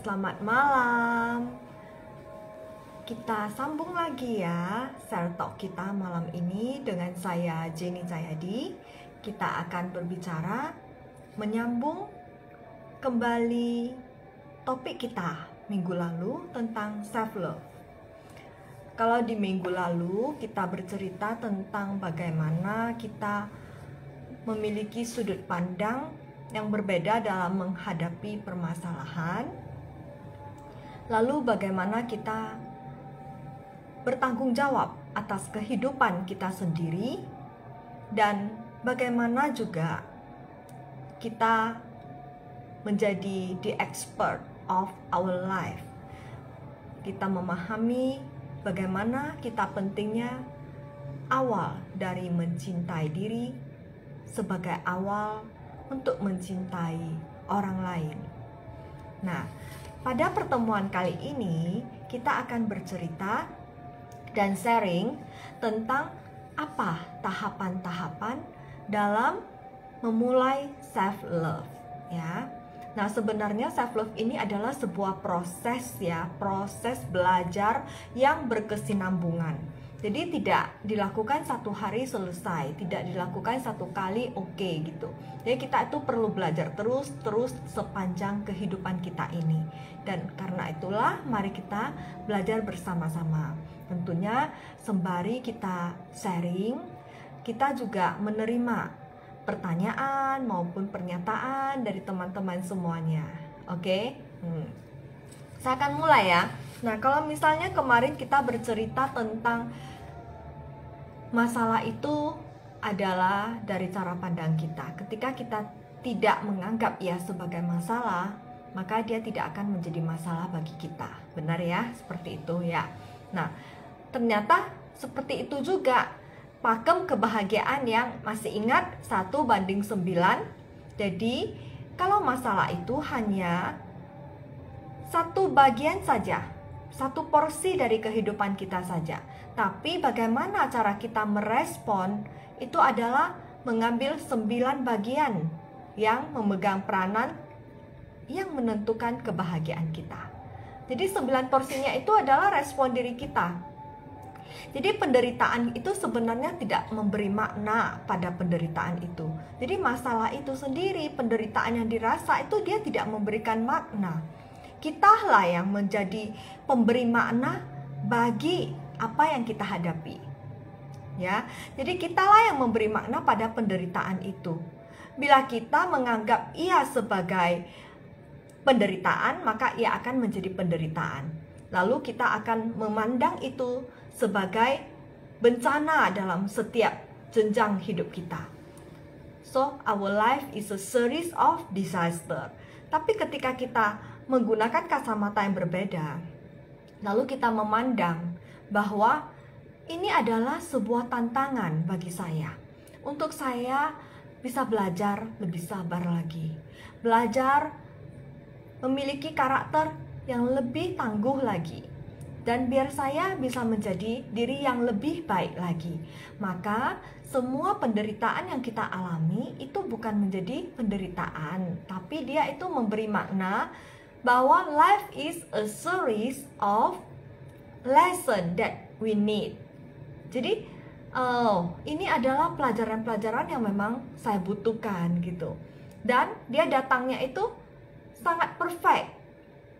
selamat malam. Kita sambung lagi ya share talk kita malam ini dengan saya Jenny Cahyadi. Kita akan berbicara menyambung kembali topik kita minggu lalu tentang self love. Kalau di minggu lalu kita bercerita tentang bagaimana kita memiliki sudut pandang yang berbeda dalam menghadapi permasalahan. Lalu bagaimana kita bertanggung jawab atas kehidupan kita sendiri, dan bagaimana juga kita menjadi the expert of our life. Kita memahami bagaimana kita pentingnya awal dari mencintai diri sebagai awal untuk mencintai orang lain. Nah, pada pertemuan kali ini kita akan bercerita dan sharing tentang apa tahapan-tahapan dalam memulai self love ya. Nah, sebenarnya self love ini adalah sebuah proses ya, proses belajar yang berkesinambungan. Jadi tidak dilakukan satu hari selesai, tidak dilakukan satu kali oke gitu. Jadi kita itu perlu belajar terus sepanjang kehidupan kita ini. Dan karena itulah mari kita belajar bersama-sama. Tentunya sembari kita sharing, kita juga menerima pertanyaan maupun pernyataan dari teman-teman semuanya. Oke? Saya akan mulai ya. Nah, kalau misalnya kemarin kita bercerita tentang masalah itu adalah dari cara pandang kita. Ketika kita tidak menganggap ia sebagai masalah, maka dia tidak akan menjadi masalah bagi kita. Benar ya? Seperti itu ya. Nah, ternyata seperti itu juga pakem kebahagiaan yang masih ingat 1:9. Jadi kalau masalah itu hanya satu bagian saja, satu porsi dari kehidupan kita saja, tapi bagaimana cara kita merespon itu adalah mengambil 9 bagian yang memegang peranan yang menentukan kebahagiaan kita. Jadi 9 porsinya itu adalah respon diri kita. Jadi penderitaan itu sebenarnya tidak memberi makna pada penderitaan itu. Jadi masalah itu sendiri, penderitaan yang dirasa itu dia tidak memberikan makna. Kitalah yang menjadi pemberi makna bagi apa yang kita hadapi. Ya, jadi kitalah yang memberi makna pada penderitaan itu. Bila kita menganggap ia sebagai penderitaan, maka ia akan menjadi penderitaan. Lalu kita akan memandang itu sebagai bencana dalam setiap jenjang hidup kita. So, our life is a series of disaster. Tapi ketika kita menggunakan kacamata yang berbeda, lalu kita memandang bahwa ini adalah sebuah tantangan bagi saya. Untuk saya bisa belajar lebih sabar lagi. Belajar memiliki karakter yang lebih tangguh lagi. Dan biar saya bisa menjadi diri yang lebih baik lagi. Maka semua penderitaan yang kita alami itu bukan menjadi penderitaan, tapi dia itu memberi makna bahwa life is a series of lesson that we need. Jadi ini adalah pelajaran-pelajaran yang memang saya butuhkan gitu. Dan dia datangnya itu sangat perfect,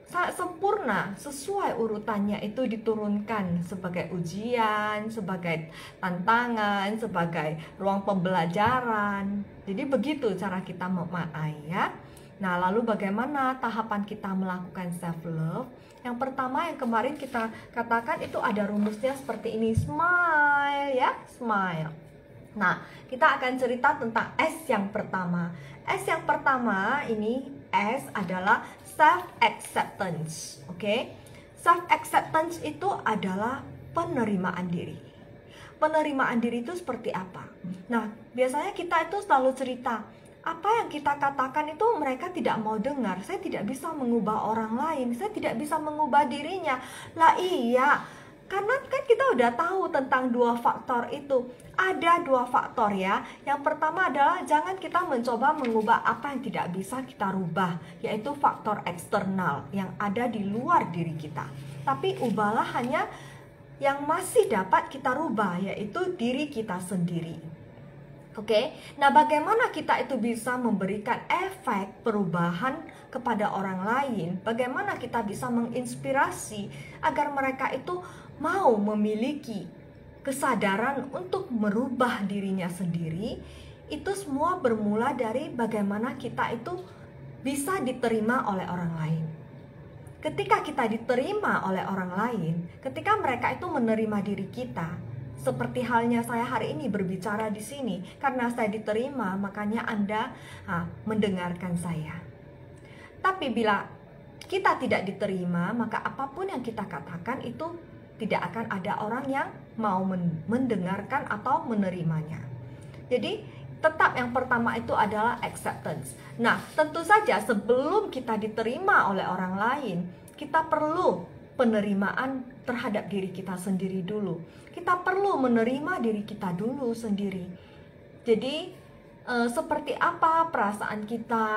sangat sempurna, sesuai urutannya itu diturunkan sebagai ujian, sebagai tantangan, sebagai ruang pembelajaran. Jadi begitu cara kita memaknai ya. Nah, lalu bagaimana tahapan kita melakukan self love? Yang pertama yang kemarin kita katakan itu ada rumusnya seperti ini, smile ya, smile. Nah, kita akan cerita tentang S yang pertama. S yang pertama ini, S adalah self-acceptance, oke? Self-acceptance itu adalah penerimaan diri. Penerimaan diri itu seperti apa? Nah, biasanya kita itu selalu cerita, apa yang kita katakan itu mereka tidak mau dengar. Saya tidak bisa mengubah orang lain, saya tidak bisa mengubah dirinya. Lah iya, Karena kan kita udah tahu tentang dua faktor itu. Ada dua faktor ya. Yang pertama adalah jangan kita mencoba mengubah apa yang tidak bisa kita rubah, yaitu faktor eksternal yang ada di luar diri kita. Tapi ubahlah hanya yang masih dapat kita rubah, yaitu diri kita sendiri. Oke, nah bagaimana kita itu bisa memberikan efek perubahan kepada orang lain? Bagaimana kita bisa menginspirasi agar mereka itu mau memiliki kesadaran untuk merubah dirinya sendiri? Itu semua bermula dari bagaimana kita itu bisa diterima oleh orang lain. Ketika kita diterima oleh orang lain, ketika mereka itu menerima diri kita, seperti halnya saya hari ini berbicara di sini, karena saya diterima, makanya Anda mendengarkan saya. Tapi bila kita tidak diterima, maka apapun yang kita katakan itu tidak akan ada orang yang mau mendengarkan atau menerimanya. Jadi tetap yang pertama itu adalah acceptance. Nah, tentu saja sebelum kita diterima oleh orang lain, kita perlu penerimaan terhadap diri kita sendiri dulu. Kita perlu menerima diri kita dulu sendiri. Jadi seperti apa perasaan kita,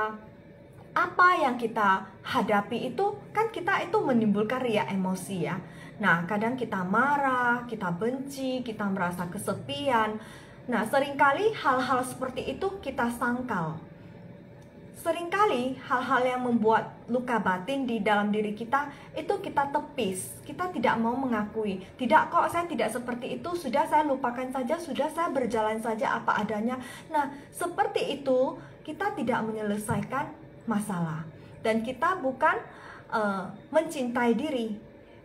apa yang kita hadapi itu kan kita itu menimbulkan ria emosi ya. Nah, kadang kita marah, kita benci, kita merasa kesepian. Nah, seringkali hal-hal seperti itu kita sangkal. Seringkali hal-hal yang membuat luka batin di dalam diri kita itu kita tepis, kita tidak mau mengakui. Tidak kok, saya tidak seperti itu, sudah saya lupakan saja, sudah saya berjalan saja apa adanya. Nah, seperti itu kita tidak menyelesaikan masalah. Dan kita bukan mencintai diri.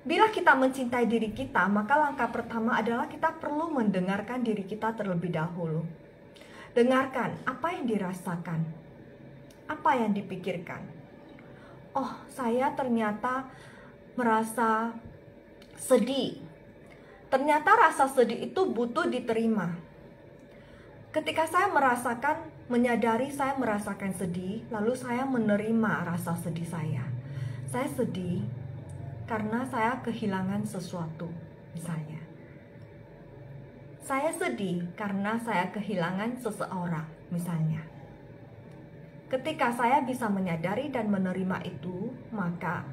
Bila kita mencintai diri kita, maka langkah pertama adalah kita perlu mendengarkan diri kita terlebih dahulu. Dengarkan apa yang dirasakan, apa yang dipikirkan. Oh, saya ternyata merasa sedih. Ternyata rasa sedih itu butuh diterima. Ketika saya menyadari saya merasakan sedih, lalu saya menerima rasa sedih saya. Saya sedih karena saya kehilangan sesuatu, misalnya. Saya sedih karena saya kehilangan seseorang, misalnya. Ketika saya bisa menyadari dan menerima itu, maka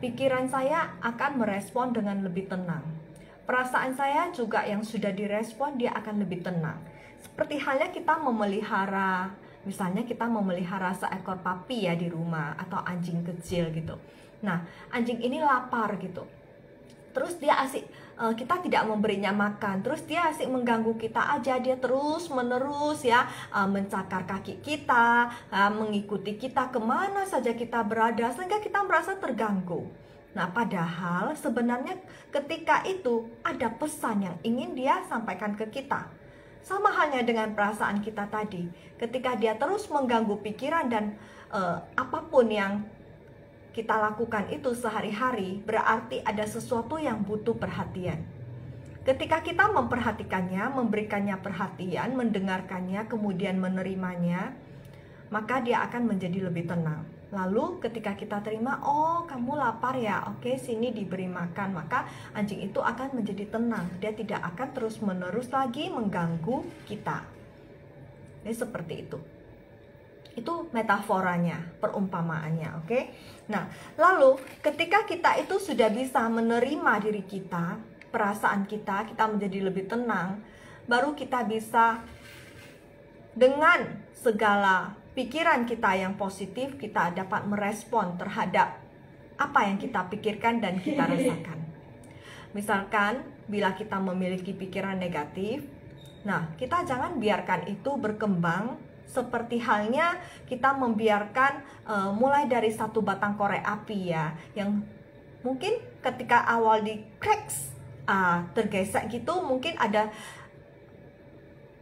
pikiran saya akan merespon dengan lebih tenang. Perasaan saya juga yang sudah direspon, dia akan lebih tenang. Seperti halnya kita memelihara, misalnya kita memelihara seekor papi ya di rumah, atau anjing kecil gitu. Nah, anjing ini lapar gitu. Terus dia asik, kita tidak memberinya makan, terus dia asik mengganggu kita aja, dia terus menerus ya mencakar kaki kita, mengikuti kita kemana saja kita berada, sehingga kita merasa terganggu. Nah, padahal sebenarnya ketika itu ada pesan yang ingin dia sampaikan ke kita. Sama halnya dengan perasaan kita tadi, ketika dia terus mengganggu pikiran dan apapun yang kita lakukan itu sehari-hari, berarti ada sesuatu yang butuh perhatian. Ketika kita memperhatikannya, memberikannya perhatian, mendengarkannya, kemudian menerimanya, maka dia akan menjadi lebih tenang. Lalu ketika kita terima, oh kamu lapar ya, oke sini diberi makan, maka anjing itu akan menjadi tenang. Dia tidak akan terus-menerus lagi mengganggu kita. Ini seperti itu. Itu metaforanya, perumpamaannya, oke? Nah, lalu ketika kita itu sudah bisa menerima diri kita, perasaan kita menjadi lebih tenang, baru kita bisa dengan segala pikiran kita yang positif, kita dapat merespon terhadap apa yang kita pikirkan dan kita rasakan. Misalkan, bila kita memiliki pikiran negatif, nah, kita jangan biarkan itu berkembang. Seperti halnya kita membiarkan mulai dari satu batang korek api ya, yang mungkin ketika awal di cracks tergesek gitu, mungkin ada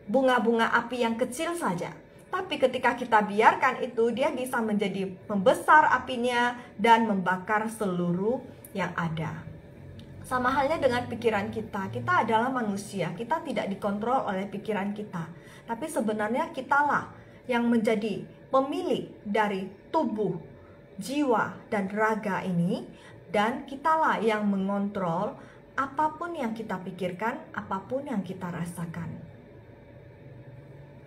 bunga-bunga api yang kecil saja. Tapi ketika kita biarkan itu, dia bisa menjadi membesar apinya dan membakar seluruh yang ada. Sama halnya dengan pikiran kita adalah manusia, kita tidak dikontrol oleh pikiran kita. Tapi sebenarnya kitalah yang menjadi pemilik dari tubuh, jiwa, dan raga ini. Dan kitalah yang mengontrol apapun yang kita pikirkan, apapun yang kita rasakan.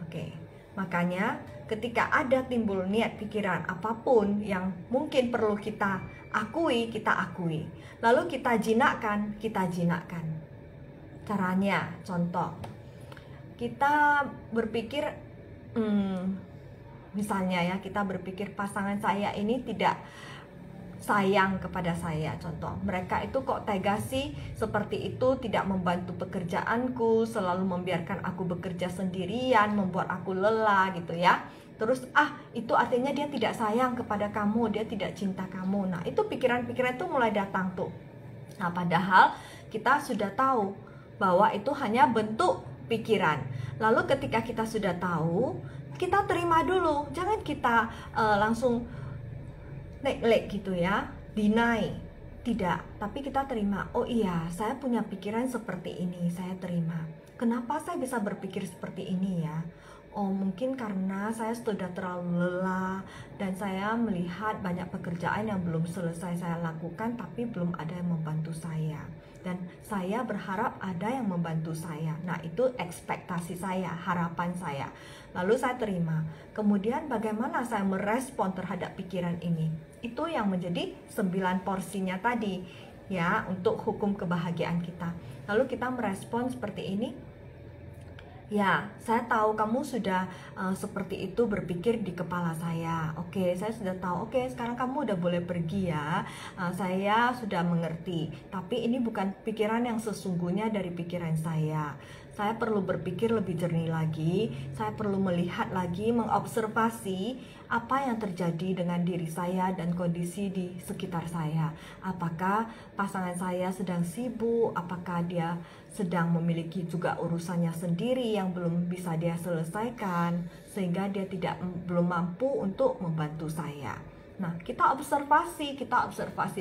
Oke, makanya ketika ada timbul niat pikiran apapun yang mungkin perlu kita akui, kita akui. Lalu kita jinakkan, kita jinakkan. Caranya, contoh, kita berpikir, misalnya ya, kita berpikir pasangan saya ini tidak sayang kepada saya. Contoh, mereka itu kok tega sih seperti itu, tidak membantu pekerjaanku, selalu membiarkan aku bekerja sendirian, membuat aku lelah gitu ya. Terus itu artinya dia tidak sayang kepada kamu, dia tidak cinta kamu. Nah, itu pikiran-pikiran itu mulai datang tuh. Nah, padahal kita sudah tahu bahwa itu hanya bentuk pikiran. Lalu ketika kita sudah tahu, kita terima dulu. Jangan kita langsung neglect gitu ya, deny. Tidak, tapi kita terima. Oh iya, saya punya pikiran seperti ini, saya terima. Kenapa saya bisa berpikir seperti ini ya? Oh, mungkin karena saya sudah terlalu lelah dan saya melihat banyak pekerjaan yang belum selesai saya lakukan, tapi belum ada yang membantu saya. Dan saya berharap ada yang membantu saya. Nah, itu ekspektasi saya, harapan saya. Lalu saya terima. Kemudian bagaimana saya merespon terhadap pikiran ini? Itu yang menjadi 9 porsinya tadi ya, untuk hukum kebahagiaan kita. Lalu kita merespon seperti ini. Ya, saya tahu kamu sudah seperti itu berpikir di kepala saya. Oke, saya sudah tahu. Oke, sekarang kamu udah boleh pergi ya. Saya sudah mengerti. Tapi ini bukan pikiran yang sesungguhnya dari pikiran saya. Saya perlu berpikir lebih jernih lagi. Saya perlu melihat lagi, mengobservasi apa yang terjadi dengan diri saya dan kondisi di sekitar saya. Apakah pasangan saya sedang sibuk? Apakah dia sedang memiliki juga urusannya sendiri yang belum bisa dia selesaikan, sehingga dia belum mampu untuk membantu saya. Nah, kita observasi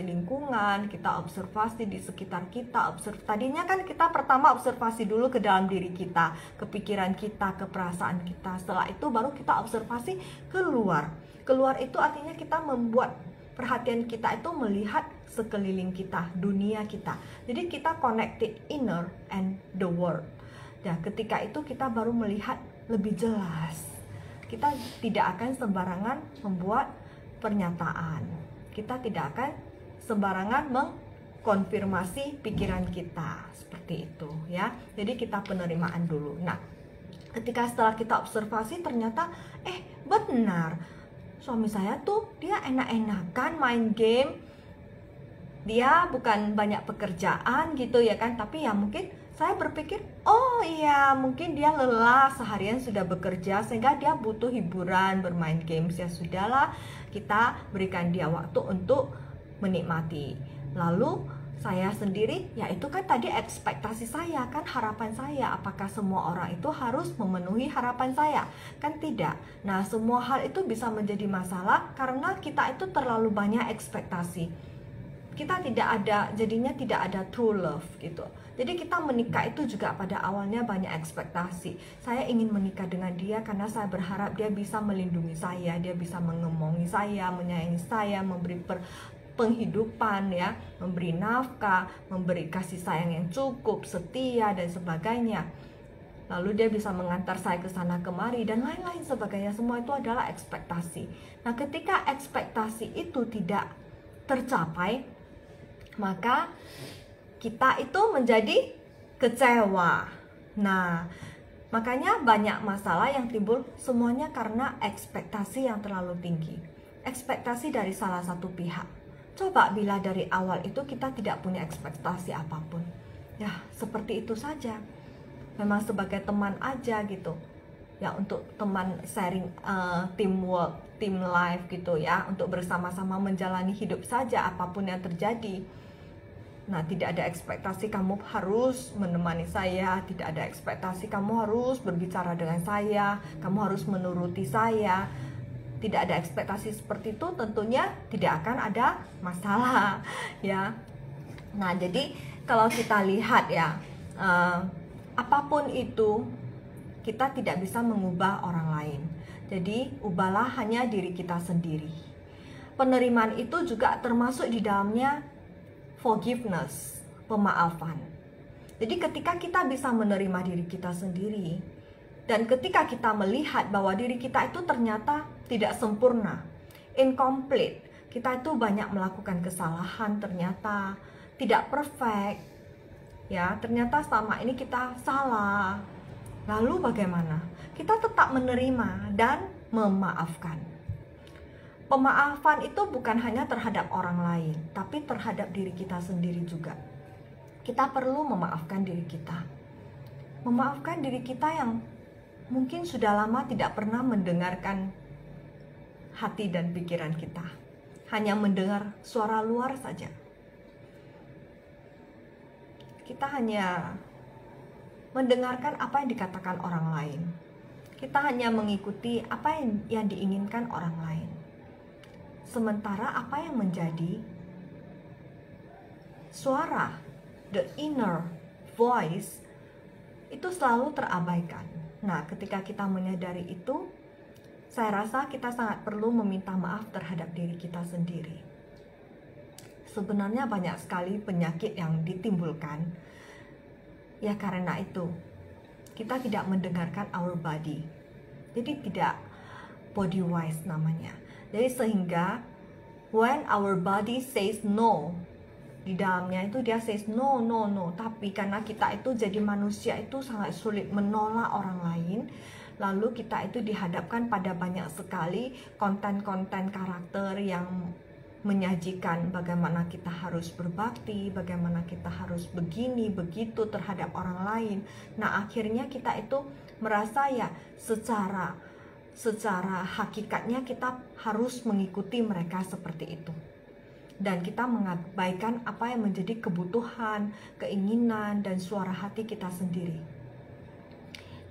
lingkungan, kita observasi di sekitar kita. Tadinya kan kita pertama observasi dulu ke dalam diri kita, ke pikiran kita, ke perasaan kita. Setelah itu baru kita observasi keluar. Keluar itu artinya kita membuat perhatian kita itu melihat sekeliling kita, dunia kita. Jadi kita connected inner and the world. Nah, ketika itu kita baru melihat lebih jelas. Kita tidak akan sembarangan membuat pernyataan. Kita tidak akan sembarangan mengkonfirmasi pikiran kita. Seperti itu ya. Jadi kita penerimaan dulu. Nah, ketika setelah kita observasi ternyata benar. Suami saya tuh dia enak-enakan main game. Dia bukan banyak pekerjaan gitu ya kan, tapi ya mungkin saya berpikir, oh iya mungkin dia lelah seharian sudah bekerja sehingga dia butuh hiburan, bermain games. Ya sudahlah, kita berikan dia waktu untuk menikmati. Lalu saya sendiri, ya itu kan tadi ekspektasi saya, kan harapan saya. Apakah semua orang itu harus memenuhi harapan saya? Kan tidak. Nah, semua hal itu bisa menjadi masalah karena kita itu terlalu banyak ekspektasi. Kita jadinya tidak ada true love gitu. Jadi kita menikah itu juga pada awalnya banyak ekspektasi. Saya ingin menikah dengan dia karena saya berharap dia bisa melindungi saya, dia bisa mengemongi saya, menyayangi saya, memberi penghidupan ya, memberi nafkah, memberi kasih sayang yang cukup, setia dan sebagainya. Lalu dia bisa mengantar saya ke sana kemari dan lain-lain sebagainya. Semua itu adalah ekspektasi. Nah, ketika ekspektasi itu tidak tercapai, maka kita itu menjadi kecewa. Nah, makanya banyak masalah yang timbul semuanya karena ekspektasi yang terlalu tinggi. Ekspektasi dari salah satu pihak. Coba bila dari awal itu kita tidak punya ekspektasi apapun. Ya, seperti itu saja. Memang sebagai teman aja gitu. Ya, untuk teman sharing teamwork, team life gitu ya, untuk bersama-sama menjalani hidup saja apapun yang terjadi. Nah, tidak ada ekspektasi kamu harus menemani saya, tidak ada ekspektasi kamu harus berbicara dengan saya, kamu harus menuruti saya. Tidak ada ekspektasi seperti itu, tentunya tidak akan ada masalah ya. Nah, jadi kalau kita lihat ya, apapun itu kita tidak bisa mengubah orang lain. Jadi ubahlah hanya diri kita sendiri. Penerimaan itu juga termasuk di dalamnya forgiveness. pemaafan. Jadi ketika kita bisa menerima diri kita sendiri, dan ketika kita melihat bahwa diri kita itu ternyata tidak sempurna, incomplete, kita itu banyak melakukan kesalahan, ternyata tidak perfect, ya, ternyata selama ini kita salah. Lalu bagaimana? Kita tetap menerima dan memaafkan. Pemaafan itu bukan hanya terhadap orang lain, tapi terhadap diri kita sendiri juga. Kita perlu memaafkan diri kita. Memaafkan diri kita yang mungkin sudah lama tidak pernah mendengarkan hati dan pikiran kita. Hanya mendengar suara luar saja. Kita hanya mendengarkan apa yang dikatakan orang lain. Kita hanya mengikuti apa yang diinginkan orang lain. Sementara apa yang menjadi suara, the inner voice, itu selalu terabaikan. Nah, ketika kita menyadari itu, saya rasa kita sangat perlu meminta maaf terhadap diri kita sendiri. Sebenarnya banyak sekali penyakit yang ditimbulkan, ya karena itu kita tidak mendengarkan our body. Jadi tidak body wise namanya. Jadi sehingga when our body says no, di dalamnya itu dia says no, no, no. Tapi karena kita itu jadi manusia itu sangat sulit menolak orang lain, lalu kita itu dihadapkan pada banyak sekali konten-konten karakter yang menyajikan bagaimana kita harus berbakti, bagaimana kita harus begini, begitu terhadap orang lain. Nah, akhirnya kita itu merasa ya secara hakikatnya kita harus mengikuti mereka seperti itu. Dan kita mengabaikan apa yang menjadi kebutuhan, keinginan, dan suara hati kita sendiri.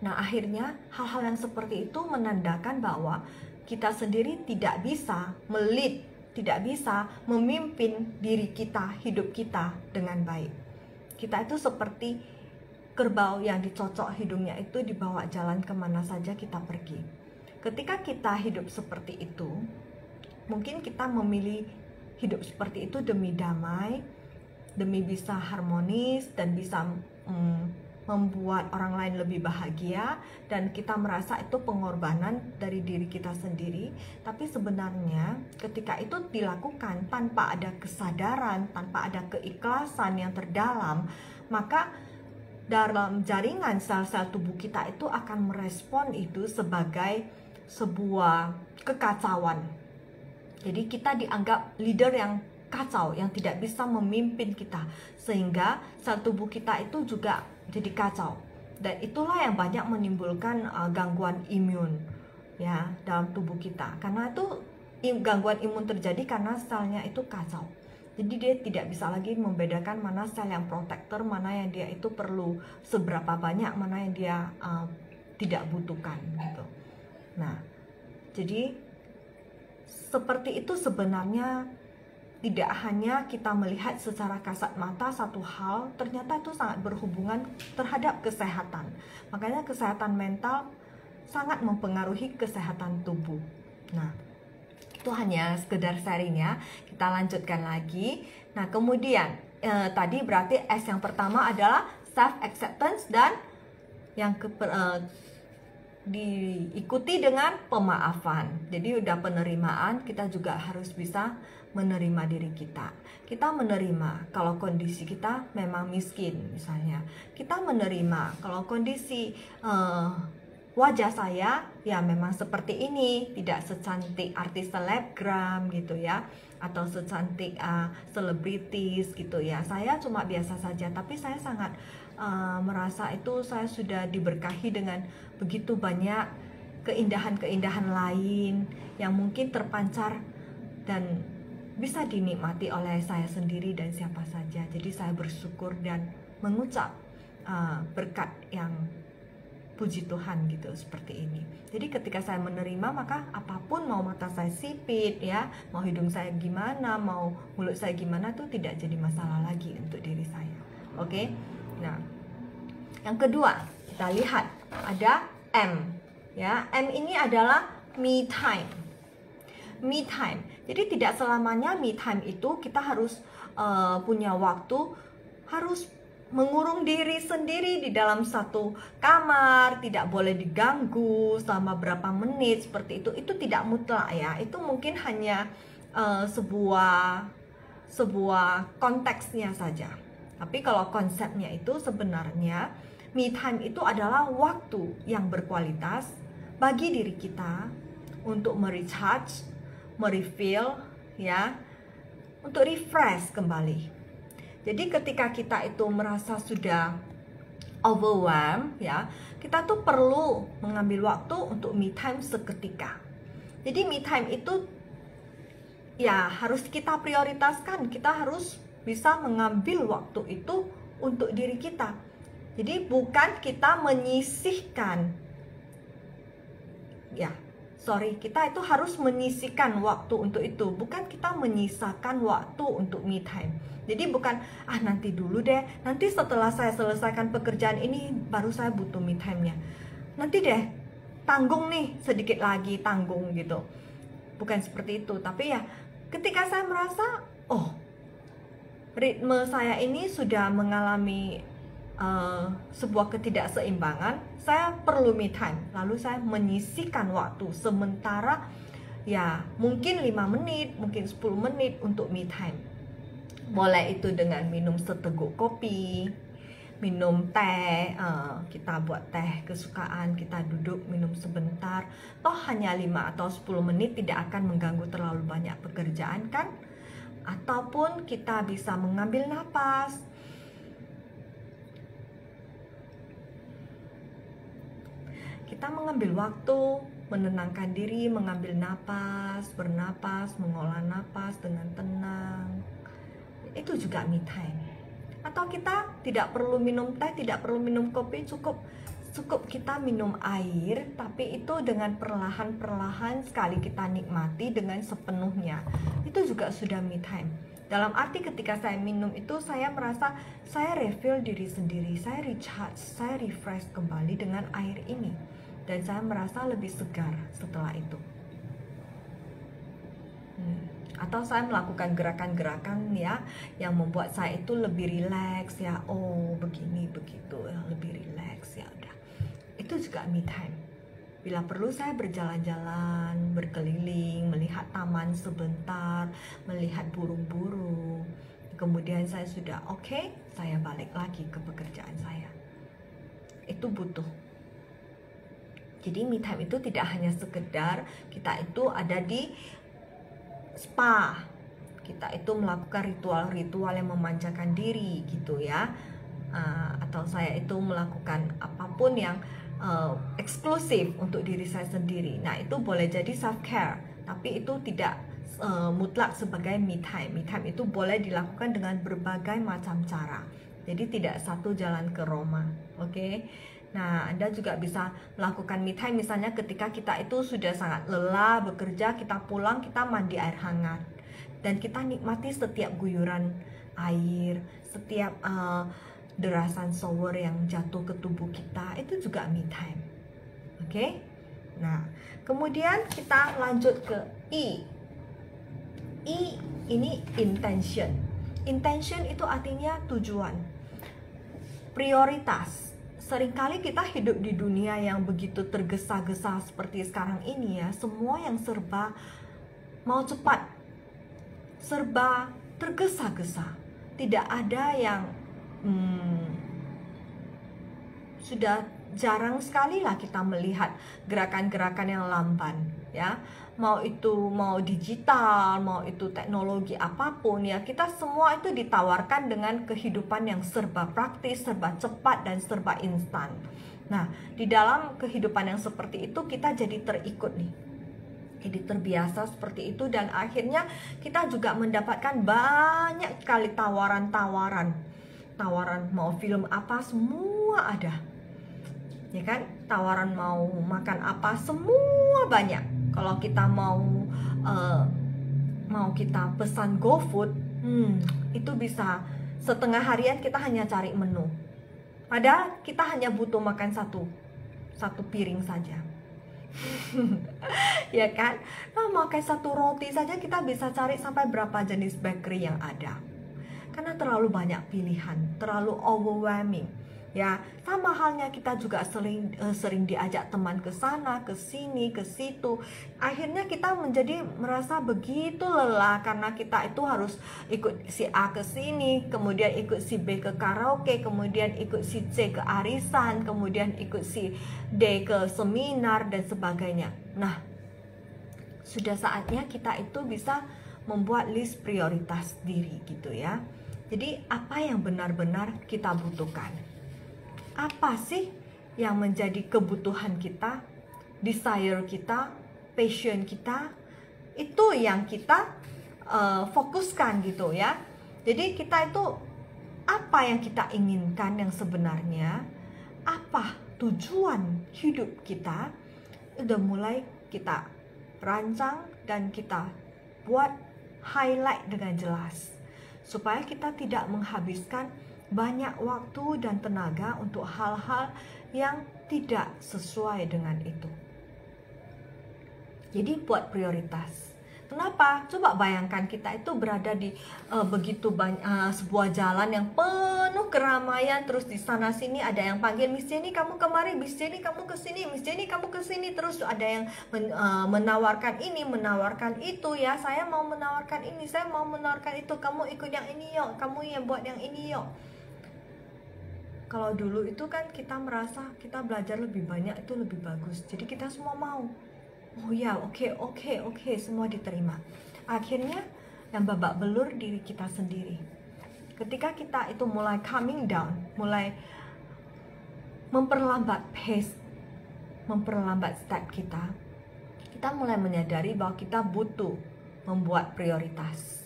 Nah, akhirnya hal-hal yang seperti itu menandakan bahwa kita sendiri tidak bisa melit, tidak bisa memimpin diri kita, hidup kita dengan baik. Kita itu seperti kerbau yang dicocok hidungnya itu dibawa jalan kemana saja kita pergi. Ketika kita hidup seperti itu, mungkin kita memilih hidup seperti itu demi damai, demi bisa harmonis dan bisa membuat orang lain lebih bahagia, dan kita merasa itu pengorbanan dari diri kita sendiri. Tapi sebenarnya ketika itu dilakukan tanpa ada kesadaran, tanpa ada keikhlasan yang terdalam, maka dalam jaringan sel-sel tubuh kita itu akan merespon itu sebagai sebuah kekacauan. Jadi kita dianggap leader yang kacau, yang tidak bisa memimpin kita, sehingga sel tubuh kita itu juga jadi kacau. Dan itulah yang banyak menimbulkan gangguan imun ya dalam tubuh kita. Karena itu gangguan imun terjadi karena selnya itu kacau. Jadi dia tidak bisa lagi membedakan mana sel yang protektor, mana yang dia itu perlu seberapa banyak, mana yang dia tidak butuhkan gitu. Nah, jadi seperti itu sebenarnya. Tidak hanya kita melihat secara kasat mata satu hal, ternyata itu sangat berhubungan terhadap kesehatan. Makanya kesehatan mental sangat mempengaruhi kesehatan tubuh. Nah, itu hanya sekedar sharing ya. Kita lanjutkan lagi. Nah, kemudian tadi berarti S yang pertama adalah self acceptance, dan yang diikuti dengan pemaafan. Jadi udah penerimaan, kita juga harus bisa menerima diri kita. Kita menerima kalau kondisi kita memang miskin misalnya. Kita menerima kalau kondisi wajah saya ya memang seperti ini, tidak secantik artis selebgram gitu ya, atau secantik selebritis gitu ya. Saya cuma biasa saja, tapi saya sangat merasa itu saya sudah diberkahi dengan begitu banyak keindahan-keindahan lain yang mungkin terpancar dan bisa dinikmati oleh saya sendiri dan siapa saja. Jadi saya bersyukur dan mengucap berkat yang puji Tuhan gitu, seperti ini. Jadi ketika saya menerima, maka apapun, mau mata saya sipit ya, mau hidung saya gimana, mau mulut saya gimana, tuh tidak jadi masalah lagi untuk diri saya. Oke? Nah, yang kedua kita lihat ada M ya. M ini adalah me time. Me time. Jadi tidak selamanya me time itu kita harus punya waktu harus mengurung diri sendiri di dalam satu kamar, tidak boleh diganggu selama berapa menit seperti itu tidak mutlak ya. Itu mungkin hanya sebuah konteksnya saja. Tapi kalau konsepnya itu sebenarnya me time itu adalah waktu yang berkualitas bagi diri kita untuk merecharge, merefill ya, untuk refresh kembali. Jadi ketika kita itu merasa sudah overwhelmed ya, kita tuh perlu mengambil waktu untuk me time seketika. Jadi me time itu ya harus kita prioritaskan. Kita harus bisa mengambil waktu itu untuk diri kita. Jadi bukan kita menyisihkan ya, kita itu harus menyisihkan waktu untuk itu, bukan kita menyisakan waktu untuk me time. Jadi bukan nanti dulu deh, nanti setelah saya selesaikan pekerjaan ini baru saya butuh me time-nya. Nanti deh, tanggung nih sedikit lagi, tanggung gitu. Bukan seperti itu, tapi ya ketika saya merasa ritme saya ini sudah mengalami sebuah ketidakseimbangan, saya perlu me time. Lalu saya menyisihkan waktu sementara ya mungkin 5 menit, mungkin 10 menit untuk me time. Boleh itu dengan minum seteguk kopi, minum teh, kita buat teh kesukaan, kita duduk minum sebentar. Toh hanya 5 atau 10 menit tidak akan mengganggu terlalu banyak pekerjaan kan? Ataupun kita bisa mengambil napas. Kita mengambil waktu, menenangkan diri, mengambil napas, bernapas, mengolah napas dengan tenang. Itu juga me time. Atau kita tidak perlu minum teh, tidak perlu minum kopi, cukup kita minum air, tapi itu dengan perlahan-perlahan sekali kita nikmati dengan sepenuhnya. Itu juga sudah me time. Dalam arti ketika saya minum itu saya merasa saya refill diri sendiri, saya recharge, saya refresh kembali dengan air ini. Dan saya merasa lebih segar setelah itu. Atau saya melakukan gerakan-gerakan ya yang membuat saya itu lebih rileks ya, begini begitu ya, lebih rileks ya udah. Itu juga me time. Bila perlu saya berjalan-jalan, berkeliling, melihat taman sebentar, melihat burung-burung. Kemudian saya sudah saya balik lagi ke pekerjaan saya. Itu butuh. Jadi me time itu tidak hanya sekedar kita itu ada di spa, kita itu melakukan ritual-ritual yang memanjakan diri gitu ya, atau saya itu melakukan apapun yang eksklusif untuk diri saya sendiri. Nah itu boleh jadi self care, tapi itu tidak mutlak sebagai me time. Me time itu boleh dilakukan dengan berbagai macam cara. Jadi tidak satu jalan ke Roma, oke? Nah, Anda juga bisa melakukan me time misalnya ketika kita itu sudah sangat lelah bekerja, kita pulang, kita mandi air hangat. Dan kita nikmati setiap guyuran air, setiap derasan shower yang jatuh ke tubuh kita, itu juga me time. Oke? Nah, kemudian kita lanjut ke I. I ini intention. Intention itu artinya tujuan, prioritas. Seringkali kita hidup di dunia yang begitu tergesa-gesa seperti sekarang ini ya, semua yang serba mau cepat, serba tergesa-gesa. Tidak ada yang sudah jarang sekali lah kita melihat gerakan-gerakan yang lamban ya. Mau digital, mau itu teknologi apapun ya, kita semua itu ditawarkan dengan kehidupan yang serba praktis, serba cepat dan serba instan. Nah, di dalam kehidupan yang seperti itu kita jadi terikut nih. Jadi terbiasa seperti itu dan akhirnya kita juga mendapatkan banyak sekali tawaran-tawaran. Tawaran mau film apa semua ada. Ya kan? Tawaran mau makan apa semua banyak. Kalau kita mau kita pesan GoFood, itu bisa setengah harian kita hanya cari menu. Padahal kita hanya butuh makan satu piring saja. Ya kan? Nah, makan satu roti saja kita bisa cari sampai berapa jenis bakery yang ada. Karena terlalu banyak pilihan, terlalu overwhelming. Ya, sama halnya kita juga sering diajak teman ke sana, ke sini, ke situ. Akhirnya kita menjadi merasa begitu lelah karena kita itu harus ikut si A ke sini, kemudian ikut si B ke karaoke, kemudian ikut si C ke arisan, kemudian ikut si D ke seminar dan sebagainya. Nah, sudah saatnya kita itu bisa membuat list prioritas diri gitu ya. Jadi apa yang benar-benar kita butuhkan? Apa sih yang menjadi kebutuhan kita, desire kita, passion kita? Itu yang kita fokuskan gitu ya. Jadi kita itu apa yang kita inginkan yang sebenarnya? Apa tujuan hidup kita? Udah mulai kita rancang dan kita buat highlight dengan jelas supaya kita tidak menghabiskan banyak waktu dan tenaga untuk hal-hal yang tidak sesuai dengan itu. Jadi buat prioritas. Kenapa? Coba bayangkan kita itu berada di begitu banyak sebuah jalan yang penuh keramaian, terus di sana sini ada yang panggil, Miss Jenny kamu kemari, Miss Jenny kamu kesini, Miss Jenny kamu kesini, terus ada yang menawarkan ini, menawarkan itu ya, saya mau menawarkan ini, saya mau menawarkan itu, kamu ikut yang ini yuk, kamu yang buat yang ini yuk. Kalau dulu itu kan kita merasa kita belajar lebih banyak itu lebih bagus, jadi kita semua mau. Oh ya, oke, semua diterima. Akhirnya yang babak belur diri kita sendiri. Ketika kita itu mulai coming down, mulai memperlambat pace, memperlambat step kita mulai menyadari bahwa kita butuh membuat prioritas.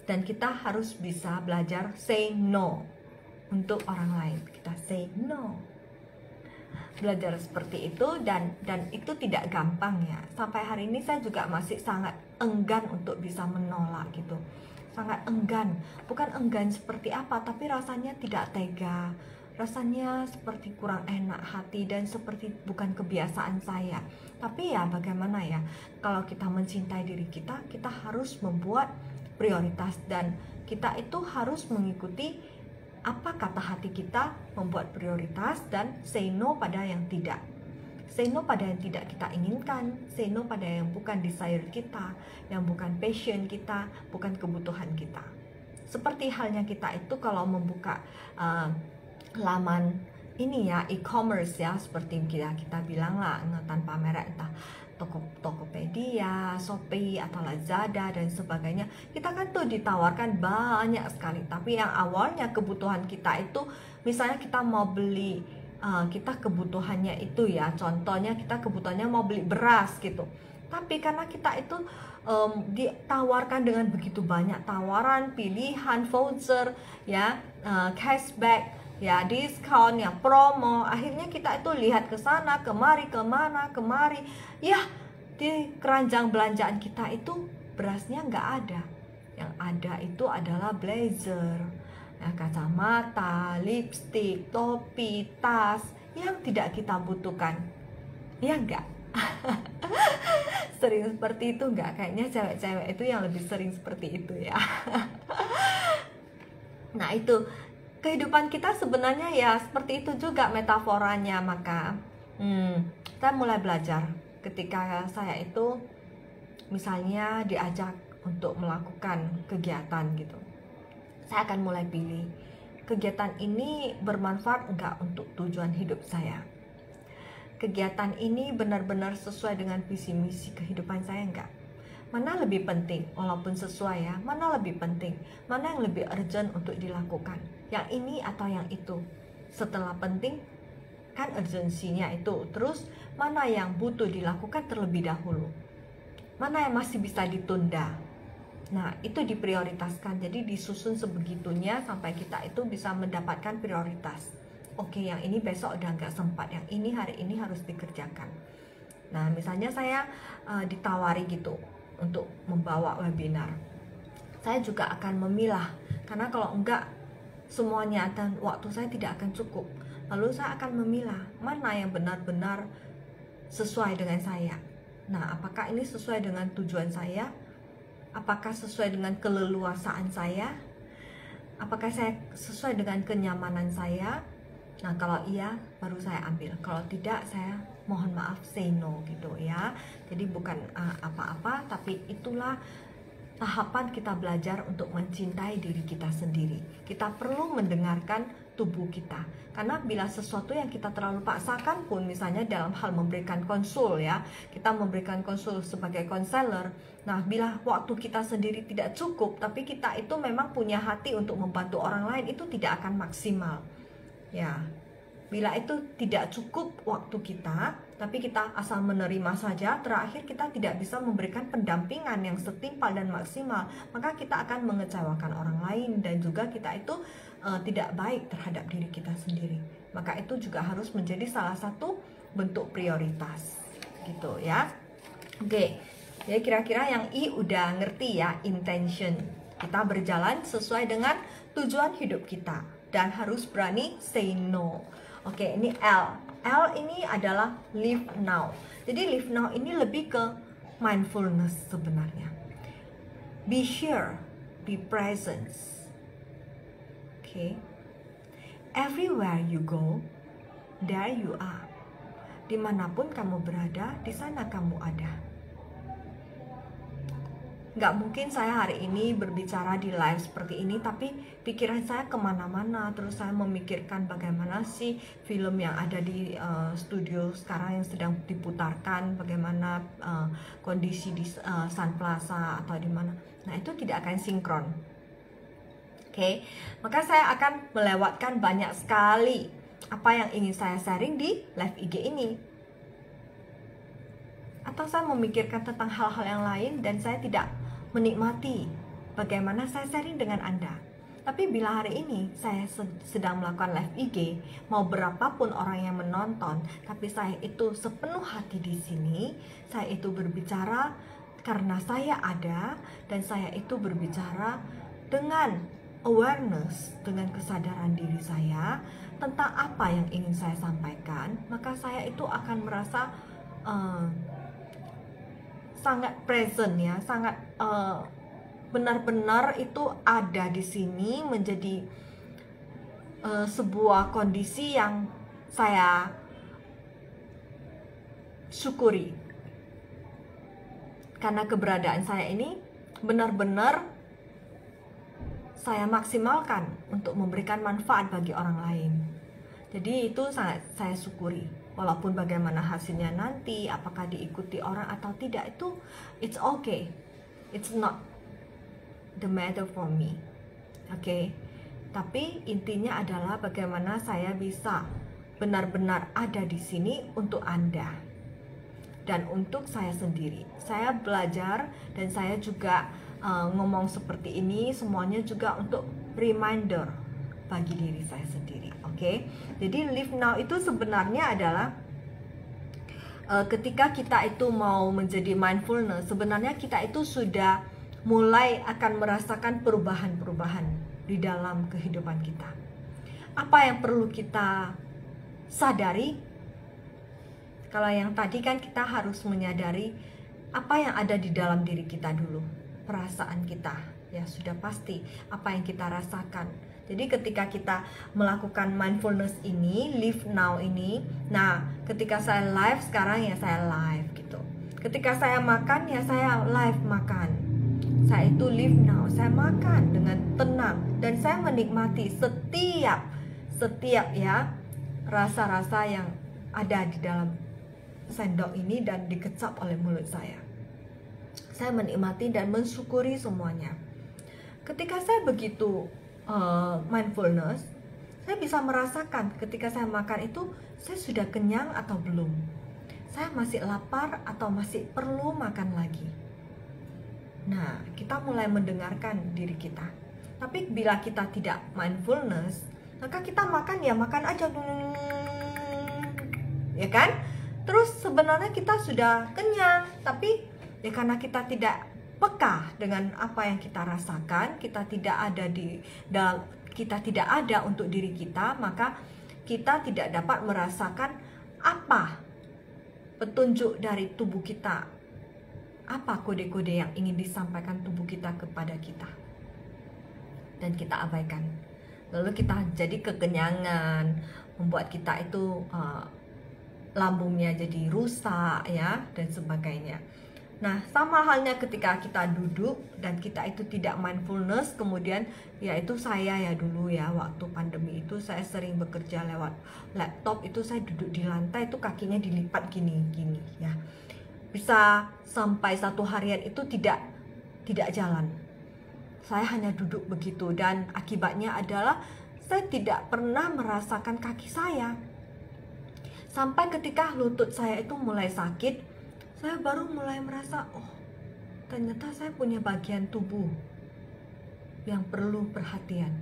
Dan kita harus bisa belajar say no untuk orang lain. Kita say no. Belajar seperti itu dan itu tidak gampang ya. Sampai hari ini saya juga masih sangat enggan untuk bisa menolak gitu. Sangat enggan. Bukan enggan seperti apa, tapi rasanya tidak tega. Rasanya seperti kurang enak hati dan seperti bukan kebiasaan saya. Tapi ya bagaimana ya, kalau kita mencintai diri kita, kita harus membuat prioritas dan kita itu harus mengikuti apa kata hati kita, membuat prioritas dan say no pada yang tidak. Say no pada yang tidak kita inginkan, say no pada yang bukan desire kita, yang bukan passion kita, bukan kebutuhan kita. Seperti halnya kita itu kalau membuka laman ini ya, e-commerce ya, seperti kita bilang lah, tanpa merek, entah Tokopedia, Shopee atau Lazada dan sebagainya. Kita kan tuh ditawarkan banyak sekali, tapi yang awalnya kebutuhan kita itu, misalnya kita mau beli, kita kebutuhannya itu ya, contohnya kita kebutuhannya mau beli beras gitu, tapi karena kita itu ditawarkan dengan begitu banyak tawaran, pilihan, voucher ya, cashback ya, diskon ya, promo, akhirnya kita itu lihat ke sana kemari, kemana kemari ya, di keranjang belanjaan kita itu berasnya nggak ada. Yang ada itu adalah blazer ya, kacamata, lipstick, topi, tas yang tidak kita butuhkan, ya enggak? Sering seperti itu enggak? Kayaknya cewek-cewek itu yang lebih sering seperti itu ya. Nah itu kehidupan kita sebenarnya ya seperti itu juga metaforanya. Maka saya mulai belajar ketika saya itu misalnya diajak untuk melakukan kegiatan gitu, saya akan mulai pilih kegiatan ini bermanfaat enggak untuk tujuan hidup saya, kegiatan ini benar-benar sesuai dengan visi misi kehidupan saya enggak. Mana lebih penting, walaupun sesuai ya, mana lebih penting, mana yang lebih urgent untuk dilakukan, yang ini atau yang itu. Setelah penting, kan urgensinya itu. Terus mana yang butuh dilakukan terlebih dahulu, mana yang masih bisa ditunda. Nah itu diprioritaskan, jadi disusun sebegitunya sampai kita itu bisa mendapatkan prioritas. Oke, yang ini besok udah nggak sempat, yang ini hari ini harus dikerjakan. Nah misalnya saya ditawari gitu untuk membawa webinar, saya juga akan memilah, karena kalau enggak semuanya dan waktu saya tidak akan cukup. Lalu saya akan memilah mana yang benar-benar sesuai dengan saya. Nah apakah ini sesuai dengan tujuan saya, apakah sesuai dengan keleluasaan saya, Apakah saya sesuai dengan kenyamanan saya? Nah, kalau iya, baru saya ambil. Kalau tidak, saya mohon maaf, say no gitu ya. Jadi bukan apa-apa, tapi itulah tahapan kita belajar untuk mencintai diri kita sendiri. Kita perlu mendengarkan tubuh kita. Karena bila sesuatu yang kita terlalu paksakan pun, misalnya dalam hal memberikan konsul ya, kita memberikan konsul sebagai konselor. Nah, bila waktu kita sendiri tidak cukup, tapi kita itu memang punya hati untuk membantu orang lain, itu tidak akan maksimal. Ya, bila itu tidak cukup waktu kita, tapi kita asal menerima saja, terakhir kita tidak bisa memberikan pendampingan yang setimpal dan maksimal, maka kita akan mengecewakan orang lain dan juga kita itu tidak baik terhadap diri kita sendiri. Maka itu juga harus menjadi salah satu bentuk prioritas, gitu ya. Oke, jadi kira-kira yang I udah ngerti ya, intention. Kita berjalan sesuai dengan tujuan hidup kita dan harus berani say no. Oke, ini L. L ini adalah live now. Jadi live now ini lebih ke mindfulness sebenarnya. Be here, be present. Oke. Everywhere you go, there you are. Dimanapun kamu berada, di sana kamu ada. Nggak mungkin saya hari ini berbicara di live seperti ini, tapi pikiran saya kemana-mana. Terus saya memikirkan bagaimana sih film yang ada di studio sekarang yang sedang diputarkan, bagaimana kondisi di Sun Plaza atau di mana. Nah, itu tidak akan sinkron. Oke, maka saya akan melewatkan banyak sekali apa yang ingin saya sharing di live IG ini. Atau saya memikirkan tentang hal-hal yang lain dan saya tidak menikmati bagaimana saya sharing dengan Anda. Tapi bila hari ini saya sedang melakukan live IG, mau berapapun orang yang menonton, tapi saya itu sepenuh hati di sini, saya itu berbicara karena saya ada, dan saya itu berbicara dengan awareness, dengan kesadaran diri saya tentang apa yang ingin saya sampaikan, maka saya itu akan merasa sangat present ya, sangat benar-benar itu ada di sini, menjadi sebuah kondisi yang saya syukuri. Karena keberadaan saya ini benar-benar saya maksimalkan untuk memberikan manfaat bagi orang lain. Jadi itu sangat saya syukuri. Walaupun bagaimana hasilnya nanti, apakah diikuti orang atau tidak, itu it's okay. It's not the matter for me. Oke. Tapi intinya adalah bagaimana saya bisa benar-benar ada di sini untuk Anda dan untuk saya sendiri. Saya belajar dan saya juga ngomong seperti ini semuanya juga untuk reminder bagi diri saya sendiri. Oke. Jadi live now itu sebenarnya adalah ketika kita itu mau menjadi mindfulness, sebenarnya kita itu sudah mulai akan merasakan perubahan-perubahan di dalam kehidupan kita. Apa yang perlu kita sadari? Kalau yang tadi kan kita harus menyadari apa yang ada di dalam diri kita dulu, perasaan kita ya sudah pasti apa yang kita rasakan. Jadi ketika kita melakukan mindfulness ini, live now ini, nah ketika saya live sekarang ya saya live gitu. Ketika saya makan ya saya live makan. Saya itu live now, saya makan dengan tenang dan saya menikmati setiap ya rasa-rasa yang ada di dalam sendok ini dan dikecap oleh mulut saya. Saya menikmati dan mensyukuri semuanya. Ketika saya begitu mindfulness, saya bisa merasakan ketika saya makan itu saya sudah kenyang atau belum, saya masih lapar atau masih perlu makan lagi. Nah, kita mulai mendengarkan diri kita. Tapi bila kita tidak mindfulness, maka kita makan ya makan aja, ya kan? Terus sebenarnya kita sudah kenyang, tapi ya karena kita tidak peka dengan apa yang kita rasakan, kita tidak ada untuk diri kita, maka kita tidak dapat merasakan apa petunjuk dari tubuh kita, apa kode-kode yang ingin disampaikan tubuh kita kepada kita. dan kita abaikan. Lalu kita jadi kekenyangan, membuat kita itu lambungnya jadi rusak ya, dan sebagainya. Nah, sama halnya ketika kita duduk dan kita itu tidak mindfulness, kemudian yaitu saya ya dulu ya, waktu pandemi itu saya sering bekerja lewat laptop, itu saya duduk di lantai, itu kakinya dilipat gini ya. Bisa sampai 1 harian itu tidak jalan. Saya hanya duduk begitu, dan akibatnya adalah saya tidak pernah merasakan kaki saya. Sampai ketika lutut saya itu mulai sakit, saya baru mulai merasa, oh ternyata saya punya bagian tubuh yang perlu perhatian,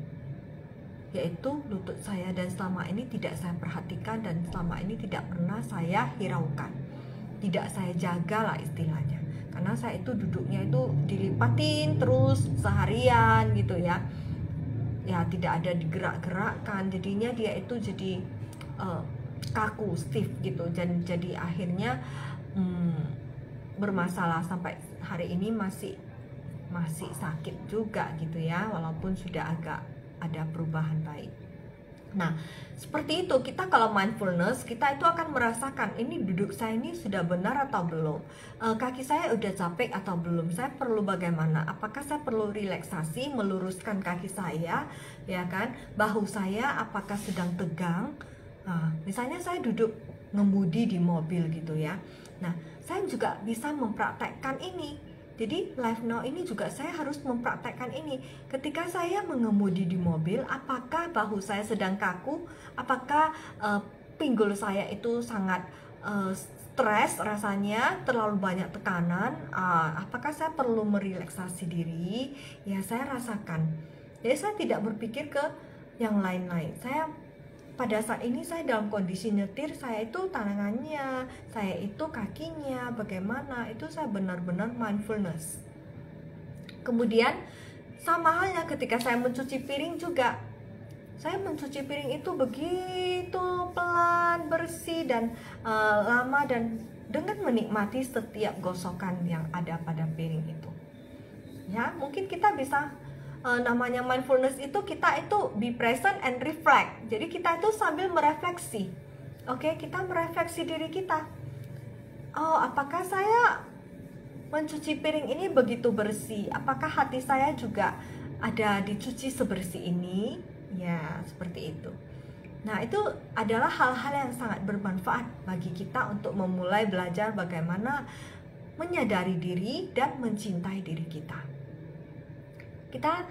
yaitu lutut saya, dan selama ini tidak saya perhatikan dan selama ini tidak pernah saya hiraukan, tidak saya jaga lah istilahnya, karena saya itu duduknya itu dilipatin terus seharian gitu ya, tidak ada digerak-gerakkan, jadinya dia itu jadi kaku, stiff gitu, dan jadi akhirnya bermasalah sampai hari ini masih sakit juga gitu ya, walaupun sudah agak ada perubahan baik. Nah, seperti itu, kita kalau mindfulness, kita itu akan merasakan ini duduk saya ini sudah benar atau belum, kaki saya udah capek atau belum, saya perlu bagaimana, apakah saya perlu relaksasi, meluruskan kaki saya, ya kan, bahu saya apakah sedang tegang. Nah, misalnya saya duduk ngemudi di mobil gitu ya. Nah, saya juga bisa mempraktekkan ini. Jadi Live Now ini juga saya harus mempraktekkan ini. Ketika saya mengemudi di mobil, apakah bahu saya sedang kaku? Apakah pinggul saya itu sangat stres rasanya, terlalu banyak tekanan? Apakah saya perlu merelaksasi diri? Ya, saya rasakan. Jadi saya tidak berpikir ke yang lain-lain. Saya pada saat ini saya dalam kondisi nyetir, saya itu tangannya, saya itu kakinya, bagaimana, itu saya benar-benar mindfulness. Kemudian sama halnya ketika saya mencuci piring juga, saya mencuci piring itu begitu pelan, bersih, dan lama, dan dengan menikmati setiap gosokan yang ada pada piring itu. Ya, mungkin kita bisa namanya mindfulness itu kita itu be present and reflect. Jadi kita itu sambil merefleksi. Oke, kita merefleksi diri kita. Oh, apakah saya mencuci piring ini begitu bersih? Apakah hati saya juga ada dicuci sebersih ini? Ya, seperti itu. Nah, itu adalah hal-hal yang sangat bermanfaat bagi kita untuk memulai belajar bagaimana menyadari diri dan mencintai diri kita. Kita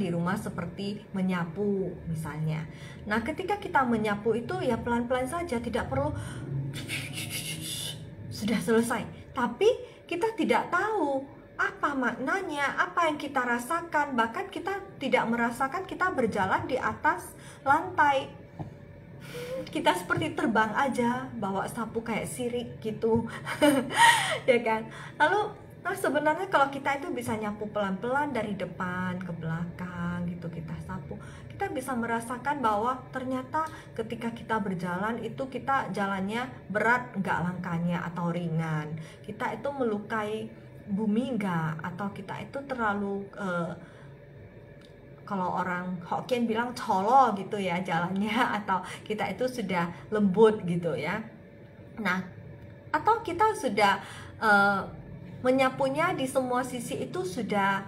di rumah seperti menyapu misalnya. Nah, ketika kita menyapu itu ya pelan-pelan saja, tidak perlu sudah selesai. Tapi kita tidak tahu apa maknanya, apa yang kita rasakan, bahkan kita tidak merasakan kita berjalan di atas lantai. Kita seperti terbang aja, bawa sapu kayak sirik gitu. Ya kan? Lalu sebenarnya kalau kita itu bisa nyapu pelan-pelan dari depan ke belakang gitu, kita sapu, kita bisa merasakan bahwa ternyata ketika kita berjalan itu kita jalannya berat nggak langkahnya atau ringan, kita itu melukai bumi nggak, atau kita itu terlalu kalau orang Hokkien bilang colo gitu ya jalannya, atau kita itu sudah lembut gitu ya. Nah, atau kita sudah menyapunya di semua sisi itu sudah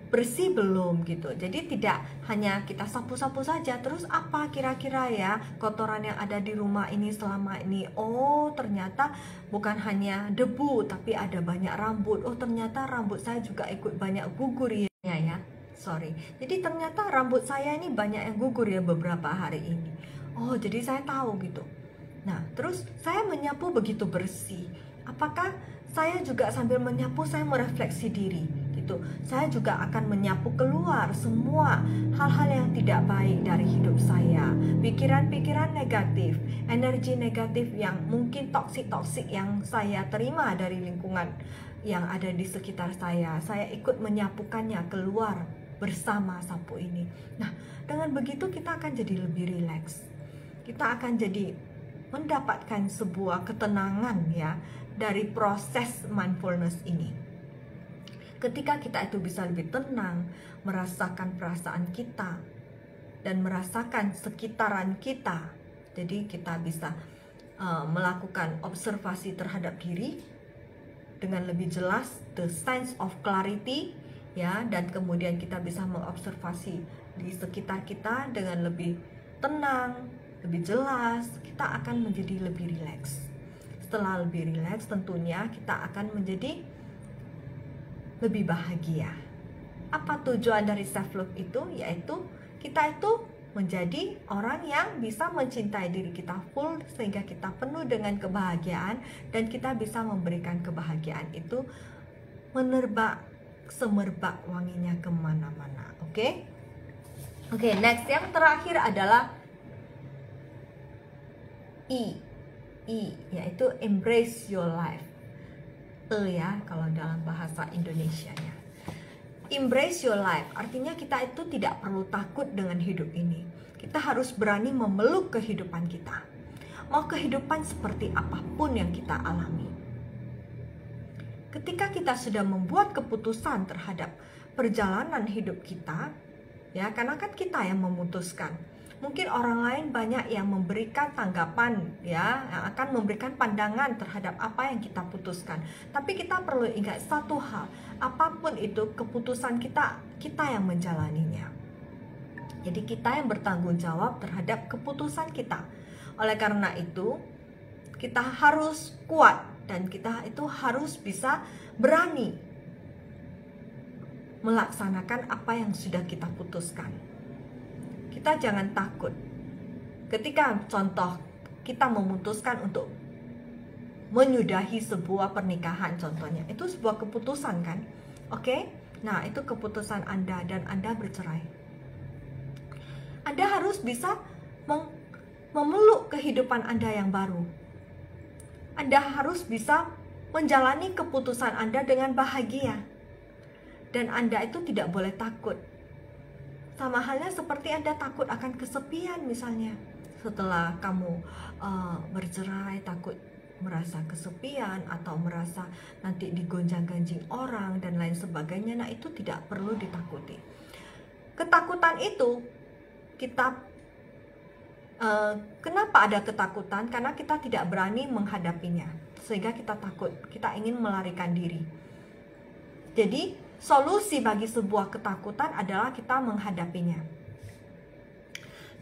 bersih belum gitu. Jadi tidak hanya kita sapu-sapu saja, terus apa kira-kira ya kotoran yang ada di rumah ini selama ini. Oh, ternyata bukan hanya debu, tapi ada banyak rambut. Oh, ternyata rambut saya juga ikut banyak gugur ya. Sorry. Jadi ternyata rambut saya ini banyak yang gugur ya beberapa hari ini. Oh, jadi saya tahu gitu. Nah, terus saya menyapu begitu bersih. Apakah saya juga sambil menyapu saya merefleksi diri gitu. Saya juga akan menyapu keluar semua hal-hal yang tidak baik dari hidup saya, pikiran-pikiran negatif, energi negatif yang mungkin toksik-toksik yang saya terima dari lingkungan yang ada di sekitar saya. Saya ikut menyapukannya keluar bersama sapu ini. Nah, dengan begitu kita akan jadi lebih rileks. Kita akan jadi mendapatkan sebuah ketenangan ya dari proses mindfulness ini. Ketika kita itu bisa lebih tenang, merasakan perasaan kita dan merasakan sekitaran kita, jadi kita bisa melakukan observasi terhadap diri dengan lebih jelas, the sense of clarity, ya, dan kemudian kita bisa mengobservasi di sekitar kita dengan lebih tenang, lebih jelas. Kita akan menjadi lebih rileks. Setelah lebih rileks, tentunya kita akan menjadi lebih bahagia. Apa tujuan dari self love itu? Yaitu kita itu menjadi orang yang bisa mencintai diri kita full, sehingga kita penuh dengan kebahagiaan, dan kita bisa memberikan kebahagiaan itu menerbak semerbak wanginya kemana-mana. Oke, next, yang terakhir adalah I, yaitu embrace your life. Ya, kalau dalam bahasa Indonesianya. Embrace your life artinya kita itu tidak perlu takut dengan hidup ini. Kita harus berani memeluk kehidupan kita. Mau kehidupan seperti apapun yang kita alami. Ketika kita sudah membuat keputusan terhadap perjalanan hidup kita, ya, karena kan kita yang memutuskan. Mungkin orang lain banyak yang memberikan tanggapan, ya, yang akan memberikan pandangan terhadap apa yang kita putuskan. Tapi kita perlu ingat satu hal, apapun itu keputusan kita, kita yang menjalaninya. Jadi kita yang bertanggung jawab terhadap keputusan kita. Oleh karena itu, kita harus kuat dan kita itu harus bisa berani melaksanakan apa yang sudah kita putuskan. Kita jangan takut. Ketika contoh kita memutuskan untuk menyudahi sebuah pernikahan contohnya, itu sebuah keputusan kan? Oke? Nah, itu keputusan Anda dan Anda bercerai. Anda harus bisa memeluk kehidupan Anda yang baru. Anda harus bisa menjalani keputusan Anda dengan bahagia. Dan Anda itu tidak boleh takut. Sama halnya seperti Anda takut akan kesepian misalnya. Setelah kamu bercerai, takut merasa kesepian atau merasa nanti digonjang-ganjing orang dan lain sebagainya. Nah, itu tidak perlu ditakuti. Ketakutan itu kita kenapa ada ketakutan? Karena kita tidak berani menghadapinya, sehingga kita takut, kita ingin melarikan diri. Jadi solusi bagi sebuah ketakutan adalah kita menghadapinya.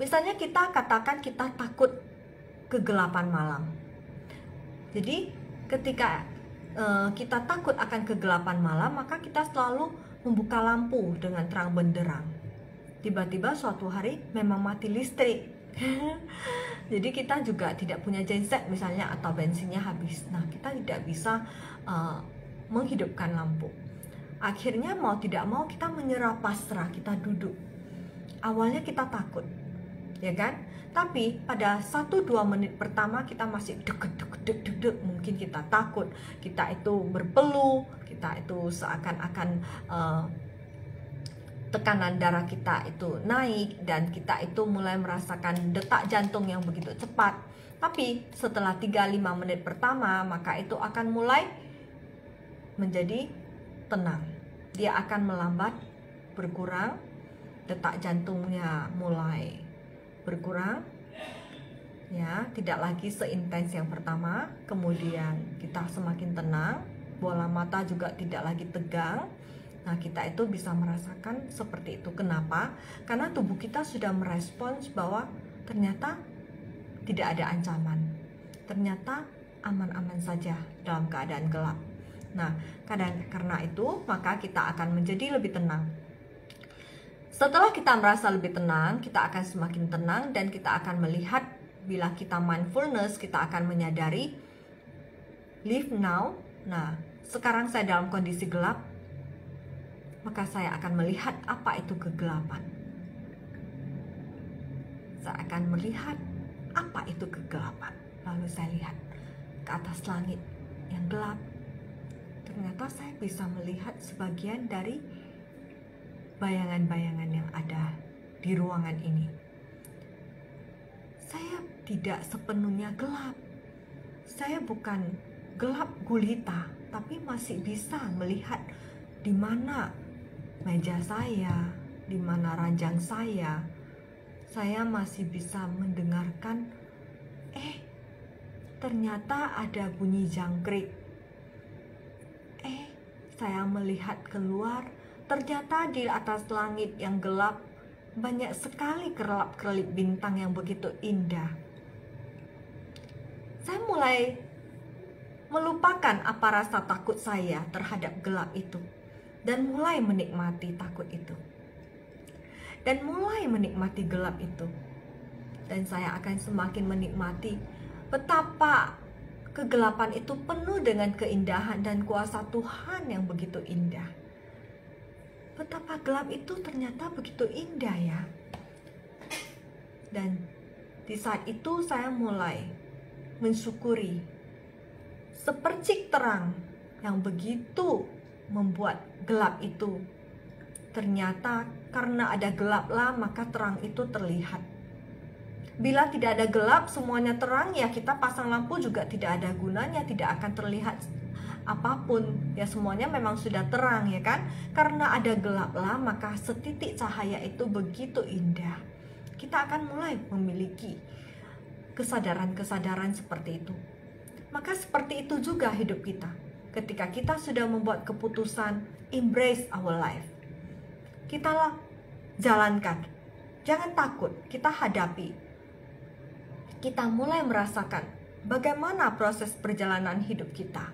Misalnya kita katakan kita takut kegelapan malam. Jadi ketika kita takut akan kegelapan malam, maka kita selalu membuka lampu dengan terang benderang. Tiba-tiba suatu hari memang mati listrik. Jadi kita juga tidak punya genset misalnya, atau bensinnya habis. Nah, kita tidak bisa menghidupkan lampu. Akhirnya mau tidak mau kita menyerah pasrah, kita duduk. Awalnya kita takut, ya kan? Tapi pada 1-2 menit pertama kita masih deg-deg, mungkin kita takut, kita itu berpeluh, kita itu seakan-akan tekanan darah kita itu naik, dan kita itu mulai merasakan detak jantung yang begitu cepat. Tapi setelah 3-5 menit pertama, maka itu akan mulai menjadi tenang. Dia akan melambat, berkurang, detak jantungnya mulai berkurang, ya, tidak lagi seintens yang pertama. Kemudian kita semakin tenang, bola mata juga tidak lagi tegang. Nah, kita itu bisa merasakan seperti itu. Kenapa? Karena tubuh kita sudah merespons bahwa ternyata tidak ada ancaman, ternyata aman-aman saja dalam keadaan gelap. Nah, karena itu maka kita akan menjadi lebih tenang. Setelah kita merasa lebih tenang, kita akan semakin tenang, dan kita akan melihat, bila kita mindfulness, kita akan menyadari live now. Nah, sekarang saya dalam kondisi gelap, maka saya akan melihat apa itu kegelapan. Saya akan melihat apa itu kegelapan. Lalu saya lihat ke atas langit yang gelap. Ternyata saya bisa melihat sebagian dari bayangan-bayangan yang ada di ruangan ini. Saya tidak sepenuhnya gelap. Saya bukan gelap gulita, tapi masih bisa melihat di mana meja saya, di mana ranjang saya masih bisa mendengarkan ternyata ada bunyi jangkrik. Saya melihat keluar, ternyata di atas langit yang gelap banyak sekali kerlap-kerlip bintang yang begitu indah. Saya mulai melupakan apa rasa takut saya terhadap gelap itu dan mulai menikmati takut itu. Dan mulai menikmati gelap itu. Dan saya akan semakin menikmati betapa kegelapan itu penuh dengan keindahan dan kuasa Tuhan yang begitu indah. Betapa gelap itu ternyata begitu indah ya. Dan di saat itu saya mulai mensyukuri sepercik terang yang begitu membuat gelap itu. Ternyata karena ada gelaplah maka terang itu terlihat. Bila tidak ada gelap semuanya terang, ya kita pasang lampu juga tidak ada gunanya, tidak akan terlihat apapun. Ya semuanya memang sudah terang ya kan. Karena ada gelaplah maka setitik cahaya itu begitu indah. Kita akan mulai memiliki kesadaran-kesadaran seperti itu. Maka seperti itu juga hidup kita. Ketika kita sudah membuat keputusan embrace our life, kita jalankan. Jangan takut, kita hadapi. Kita mulai merasakan bagaimana proses perjalanan hidup kita.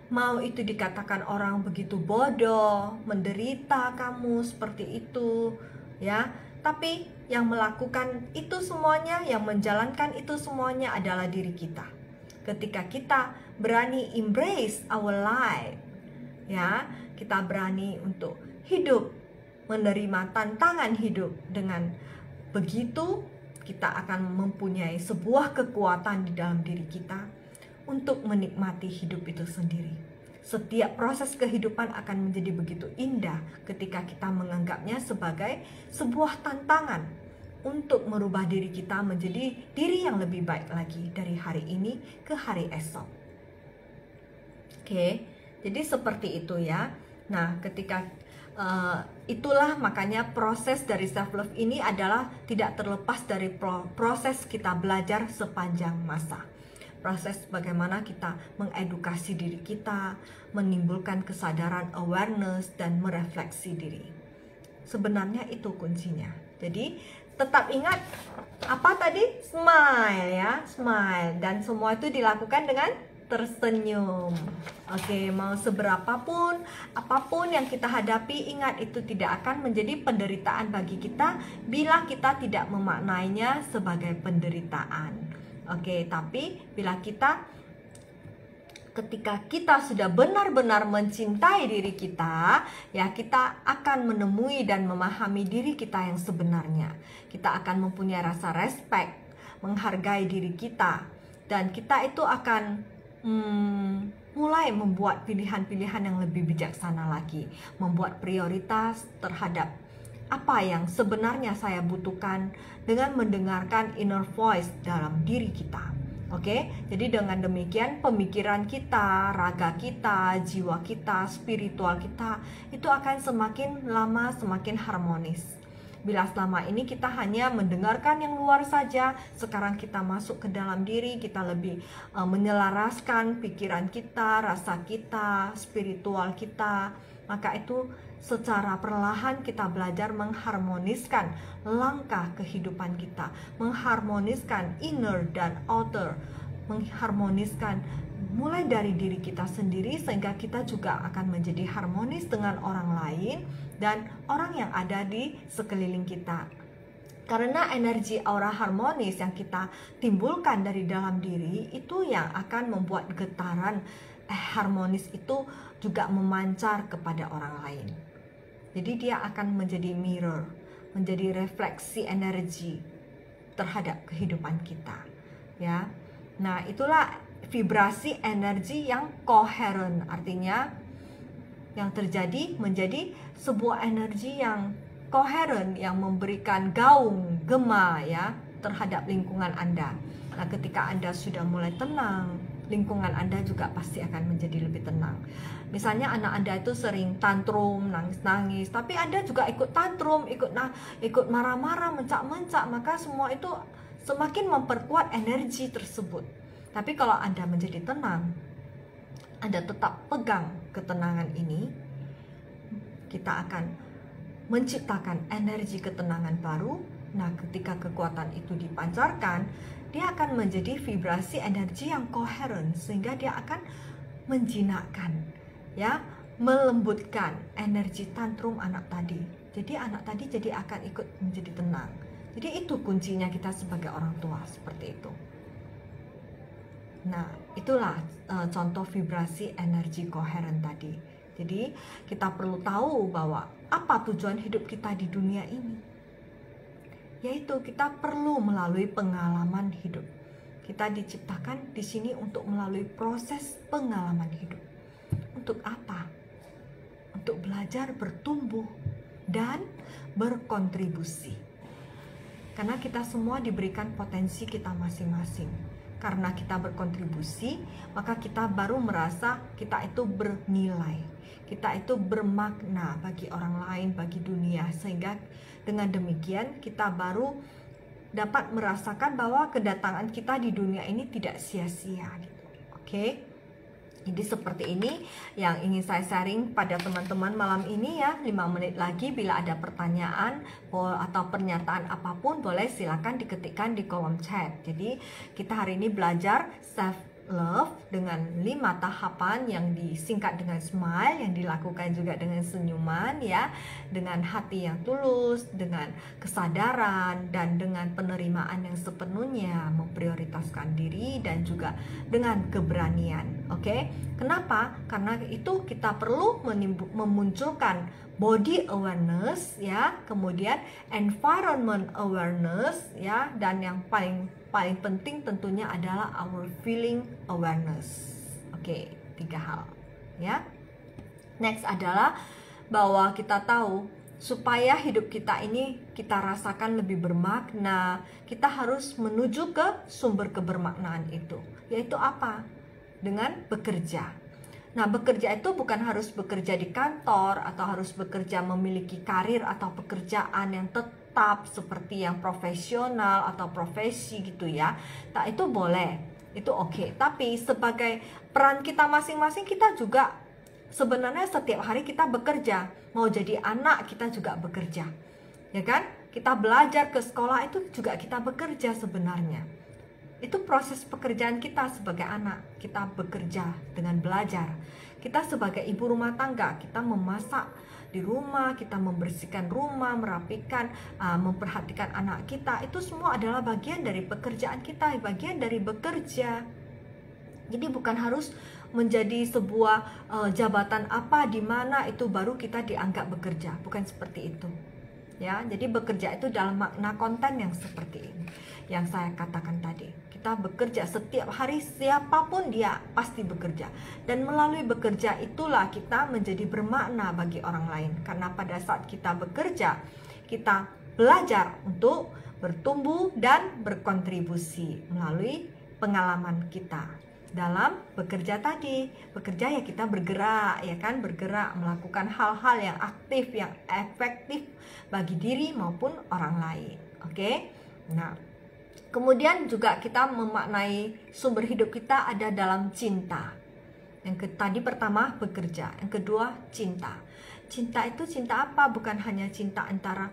Mau itu dikatakan orang begitu bodoh, menderita kamu seperti itu, ya. Tapi yang melakukan itu semuanya, yang menjalankan itu semuanya adalah diri kita. Ketika kita berani embrace our life, ya, kita berani untuk hidup, menerima tantangan hidup. Dengan begitu kita akan mempunyai sebuah kekuatan di dalam diri kita untuk menikmati hidup itu sendiri. Setiap proses kehidupan akan menjadi begitu indah ketika kita menganggapnya sebagai sebuah tantangan untuk merubah diri kita menjadi diri yang lebih baik lagi dari hari ini ke hari esok. Oke, jadi seperti itu ya. Nah, ketika itulah makanya proses dari self love ini adalah tidak terlepas dari proses kita belajar sepanjang masa. Proses bagaimana kita mengedukasi diri kita, menimbulkan kesadaran awareness dan merefleksi diri. Sebenarnya itu kuncinya. Jadi tetap ingat apa tadi? Smile ya, smile, dan semua itu dilakukan dengan tersenyum. Oke, mau seberapapun apapun yang kita hadapi, ingat itu tidak akan menjadi penderitaan bagi kita bila kita tidak memaknainya sebagai penderitaan. Oke, tapi bila ketika kita sudah benar-benar mencintai diri kita, ya kita akan menemui dan memahami diri kita yang sebenarnya. Kita akan mempunyai rasa respect, menghargai diri kita, dan kita itu akan mulai membuat pilihan-pilihan yang lebih bijaksana lagi, membuat prioritas terhadap apa yang sebenarnya saya butuhkan dengan mendengarkan inner voice dalam diri kita. Oke, jadi dengan demikian pemikiran kita, raga kita, jiwa kita, spiritual kita itu akan semakin lama semakin harmonis. Bila selama ini kita hanya mendengarkan yang luar saja, sekarang kita masuk ke dalam diri, kita lebih menyelaraskan pikiran kita, rasa kita, spiritual kita, maka itu secara perlahan kita belajar mengharmoniskan langkah kehidupan kita, mengharmoniskan inner dan outer, mengharmoniskan mulai dari diri kita sendiri sehingga kita juga akan menjadi harmonis dengan orang lain dan orang yang ada di sekeliling kita. Karena energi aura harmonis yang kita timbulkan dari dalam diri itu yang akan membuat getaran harmonis itu juga memancar kepada orang lain. Jadi dia akan menjadi mirror, menjadi refleksi energi terhadap kehidupan kita, ya. Nah, itulah vibrasi energi yang koheren, artinya yang terjadi menjadi sebuah energi yang koheren, yang memberikan gaung, gema ya terhadap lingkungan Anda. Nah, ketika Anda sudah mulai tenang, lingkungan Anda juga pasti akan menjadi lebih tenang. Misalnya anak Anda itu sering tantrum, nangis-nangis, tapi Anda juga ikut tantrum, ikut marah-marah, mencak-mencak, maka semua itu semakin memperkuat energi tersebut. Tapi kalau Anda menjadi tenang, Anda tetap pegang ketenangan ini, kita akan menciptakan energi ketenangan baru. Nah, ketika kekuatan itu dipancarkan, dia akan menjadi vibrasi energi yang koheren, sehingga dia akan menjinakkan, ya, melembutkan energi tantrum anak tadi. Jadi anak tadi jadi akan ikut menjadi tenang. Jadi itu kuncinya kita sebagai orang tua, seperti itu. Nah, itulah contoh vibrasi energi koheren tadi. Jadi kita perlu tahu bahwa apa tujuan hidup kita di dunia ini, yaitu kita perlu melalui pengalaman hidup. Kita diciptakan di sini untuk melalui proses pengalaman hidup. Untuk apa? Untuk belajar bertumbuh dan berkontribusi. Karena kita semua diberikan potensi kita masing-masing. Karena kita berkontribusi, maka kita baru merasa kita itu bernilai. Kita itu bermakna bagi orang lain, bagi dunia. Sehingga dengan demikian kita baru dapat merasakan bahwa kedatangan kita di dunia ini tidak sia-sia gitu. Oke? Jadi seperti ini yang ingin saya sharing pada teman-teman malam ini ya. 5 menit lagi, bila ada pertanyaan atau pernyataan apapun, boleh silakan diketikkan di kolom chat. Jadi kita hari ini belajar self love dengan 5 tahapan yang disingkat dengan smile, yang dilakukan juga dengan senyuman ya, dengan hati yang tulus, dengan kesadaran, dan dengan penerimaan yang sepenuhnya, memprioritaskan diri, dan juga dengan keberanian. Oke? Kenapa? Karena itu kita perlu memunculkan body awareness ya, kemudian environment awareness ya, dan yang paling penting tentunya adalah our feeling awareness. Oke, 3 hal ya. Next adalah bahwa kita tahu supaya hidup kita ini kita rasakan lebih bermakna, kita harus menuju ke sumber kebermaknaan itu. Yaitu apa? Dengan bekerja. Nah, bekerja itu bukan harus bekerja di kantor atau harus bekerja memiliki karir atau pekerjaan yang tetap seperti yang profesional atau profesi gitu ya. Nah, itu boleh, itu oke. Tapi sebagai peran kita masing-masing, kita juga sebenarnya setiap hari kita bekerja. Mau jadi anak, kita juga bekerja, ya kan? Kita belajar ke sekolah itu juga kita bekerja sebenarnya. Itu proses pekerjaan kita sebagai anak. Kita bekerja dengan belajar. Kita sebagai ibu rumah tangga, kita memasak di rumah, kita membersihkan rumah, merapikan, memperhatikan anak kita. Itu semua adalah bagian dari pekerjaan kita, bagian dari bekerja. Jadi bukan harus menjadi sebuah jabatan apa di mana itu baru kita dianggap bekerja. Bukan seperti itu. Ya, jadi bekerja itu dalam makna konten yang seperti ini yang saya katakan tadi. Kita bekerja setiap hari, siapapun dia pasti bekerja, dan melalui bekerja itulah kita menjadi bermakna bagi orang lain. Karena pada saat kita bekerja, kita belajar untuk bertumbuh dan berkontribusi melalui pengalaman kita dalam bekerja tadi. Bekerja ya kita bergerak, ya kan, bergerak melakukan hal-hal yang aktif, yang efektif bagi diri maupun orang lain. Oke? Nah, kemudian juga kita memaknai sumber hidup kita ada dalam cinta. Tadi pertama bekerja, yang kedua cinta. Cinta itu cinta apa? Bukan hanya cinta antara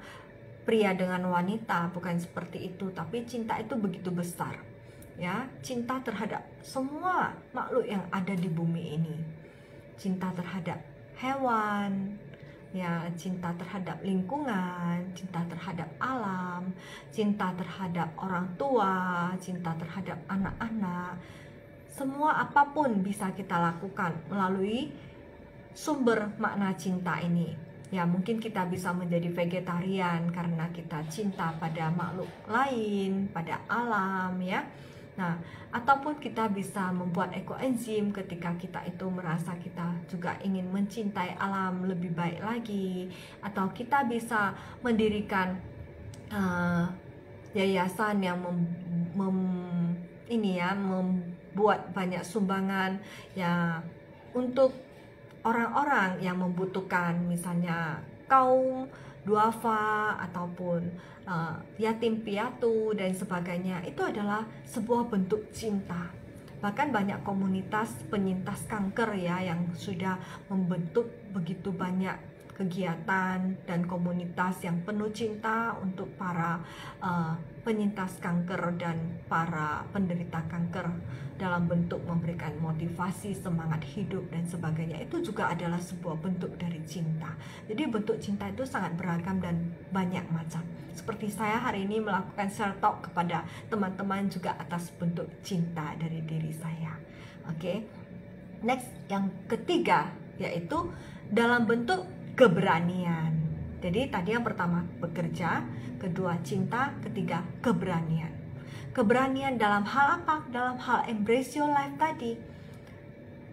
pria dengan wanita, bukan seperti itu, tapi cinta itu begitu besar. Ya, cinta terhadap semua makhluk yang ada di bumi ini. Cinta terhadap hewan, ya, cinta terhadap lingkungan, cinta terhadap alam, cinta terhadap orang tua, cinta terhadap anak-anak. Semua apapun bisa kita lakukan melalui sumber makna cinta ini. Ya, mungkin kita bisa menjadi vegetarian karena kita cinta pada makhluk lain, pada alam ya. Nah, ataupun kita bisa membuat ekoenzim ketika kita itu merasa kita juga ingin mencintai alam lebih baik lagi, atau kita bisa mendirikan yayasan yang buat banyak sumbangan ya untuk orang-orang yang membutuhkan, misalnya kaum duafa ataupun yatim piatu dan sebagainya. Itu adalah sebuah bentuk cinta. Bahkan banyak komunitas penyintas kanker ya yang sudah membentuk begitu banyak kegiatan dan komunitas yang penuh cinta untuk para penyintas kanker dan para penderita kanker, dalam bentuk memberikan motivasi, semangat hidup dan sebagainya. Itu juga adalah sebuah bentuk dari cinta. Jadi bentuk cinta itu sangat beragam dan banyak macam. Seperti saya hari ini melakukan share talk kepada teman-teman juga atas bentuk cinta dari diri saya. Oke. Next, yang ketiga yaitu dalam bentuk keberanian. Jadi tadi yang pertama bekerja, kedua cinta, ketiga keberanian. Keberanian dalam hal apa? Dalam hal embrace your life tadi.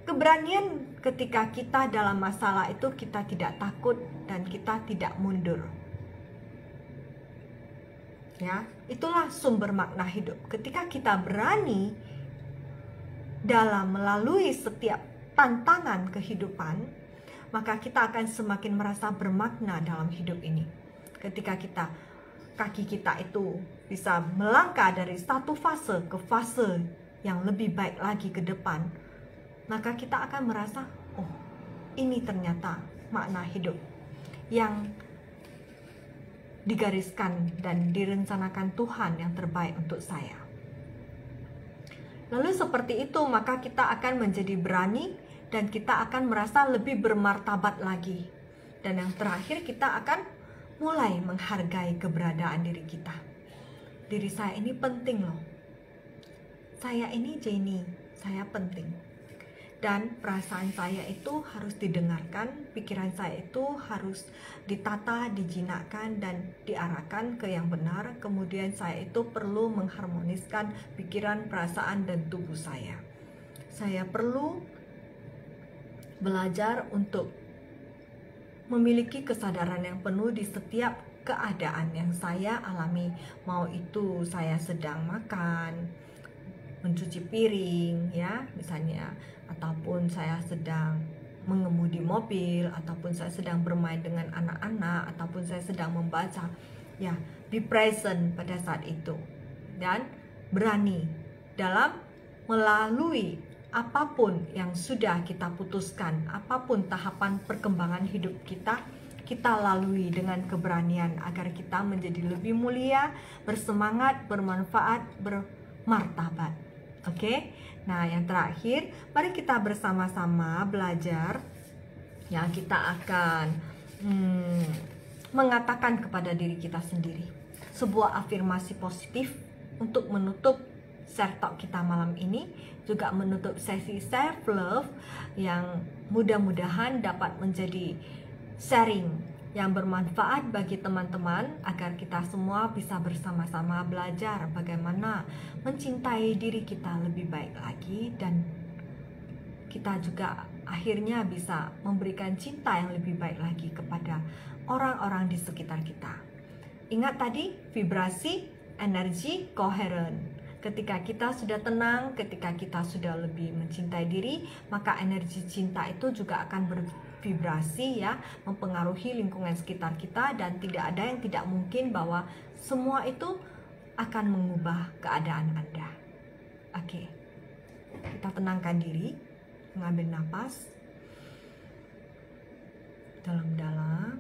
Keberanian ketika kita dalam masalah itu kita tidak takut dan kita tidak mundur. Ya, itulah sumber makna hidup. Ketika kita berani dalam melalui setiap tantangan kehidupan, maka kita akan semakin merasa bermakna dalam hidup ini. Ketika kaki kita itu bisa melangkah dari satu fase ke fase yang lebih baik lagi ke depan, maka kita akan merasa, oh, ini ternyata makna hidup yang digariskan dan direncanakan Tuhan yang terbaik untuk saya. Lalu seperti itu, maka kita akan menjadi berani dan kita akan merasa lebih bermartabat lagi. Dan yang terakhir, kita akan mulai menghargai keberadaan diri kita. Diri saya ini penting loh. Saya ini Jenny, saya penting. Dan perasaan saya itu harus didengarkan, pikiran saya itu harus ditata, dijinakkan, dan diarahkan ke yang benar. Kemudian saya itu perlu mengharmoniskan pikiran, perasaan, dan tubuh saya. Saya perlu belajar untuk memiliki kesadaran yang penuh di setiap keadaan yang saya alami. Mau itu saya sedang makan, mencuci piring ya misalnya, ataupun saya sedang mengemudi mobil, ataupun saya sedang bermain dengan anak-anak, ataupun saya sedang membaca. Ya, be present pada saat itu dan berani dalam melalui apapun yang sudah kita putuskan, apapun tahapan perkembangan hidup kita lalui dengan keberanian agar kita menjadi lebih mulia, bersemangat, bermanfaat, bermartabat. Oke? Nah, yang terakhir, mari kita bersama-sama belajar. Ya, kita akan mengatakan kepada diri kita sendiri sebuah afirmasi positif untuk menutup share talk kita malam ini, juga menutup sesi self love yang mudah-mudahan dapat menjadi sharing yang bermanfaat bagi teman-teman agar kita semua bisa bersama-sama belajar bagaimana mencintai diri kita lebih baik lagi, dan kita juga akhirnya bisa memberikan cinta yang lebih baik lagi kepada orang-orang di sekitar kita. Ingat tadi, vibrasi, energi, koheren. Ketika kita sudah tenang, ketika kita sudah lebih mencintai diri, maka energi cinta itu juga akan bervibrasi ya, mempengaruhi lingkungan sekitar kita, dan tidak ada yang tidak mungkin bahwa semua itu akan mengubah keadaan Anda. Oke. Kita tenangkan diri, mengambil napas dalam-dalam,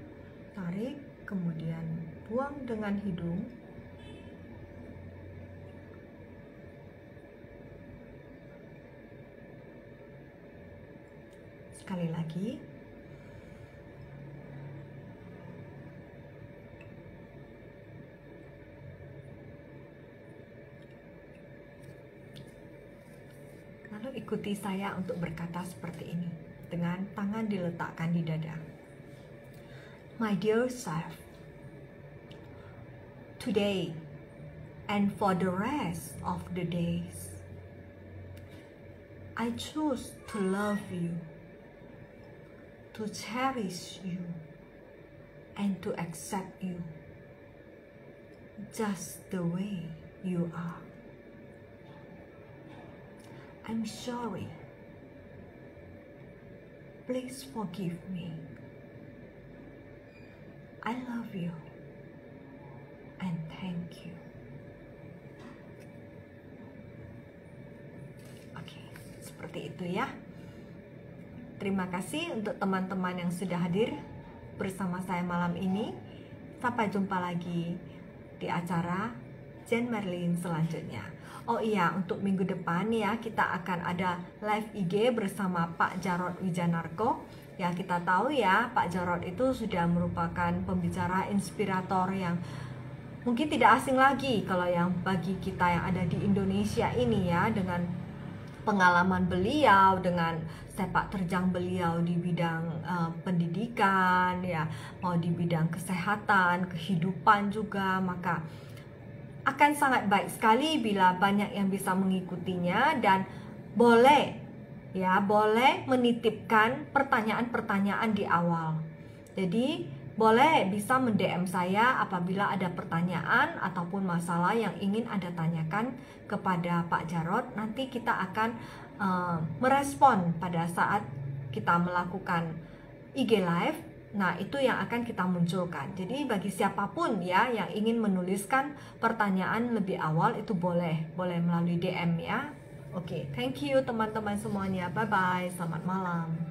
tarik, kemudian buang dengan hidung. Sekali lagi. Lalu ikuti saya untuk berkata seperti ini, dengan tangan diletakkan di dada. My dear self, today and for the rest of the days, I choose to love you, to cherish you, and to accept you just the way you are. I'm sorry. Please forgive me. I love you. And thank you. Oke, seperti itu ya. Terima kasih untuk teman-teman yang sudah hadir bersama saya malam ini. Sampai jumpa lagi di acara Jen Merlin selanjutnya. Oh iya, untuk minggu depan ya kita akan ada live IG bersama Pak Jarod Wijanarko. Ya, kita tahu ya Pak Jarod itu sudah merupakan pembicara inspirator yang mungkin tidak asing lagi kalau yang bagi kita yang ada di Indonesia ini ya, dengan pengalaman beliau, dengan sepak terjang beliau di bidang pendidikan ya, mau di bidang kesehatan, kehidupan juga, maka akan sangat baik sekali bila banyak yang bisa mengikutinya dan boleh menitipkan pertanyaan-pertanyaan di awal. Jadi boleh bisa men-DM saya apabila ada pertanyaan ataupun masalah yang ingin Anda tanyakan kepada Pak Jarod. Nanti kita akan merespon pada saat kita melakukan IG Live. Nah, itu yang akan kita munculkan. Jadi bagi siapapun ya yang ingin menuliskan pertanyaan lebih awal itu boleh melalui DM ya. Oke, thank you teman-teman semuanya. Bye-bye, selamat malam.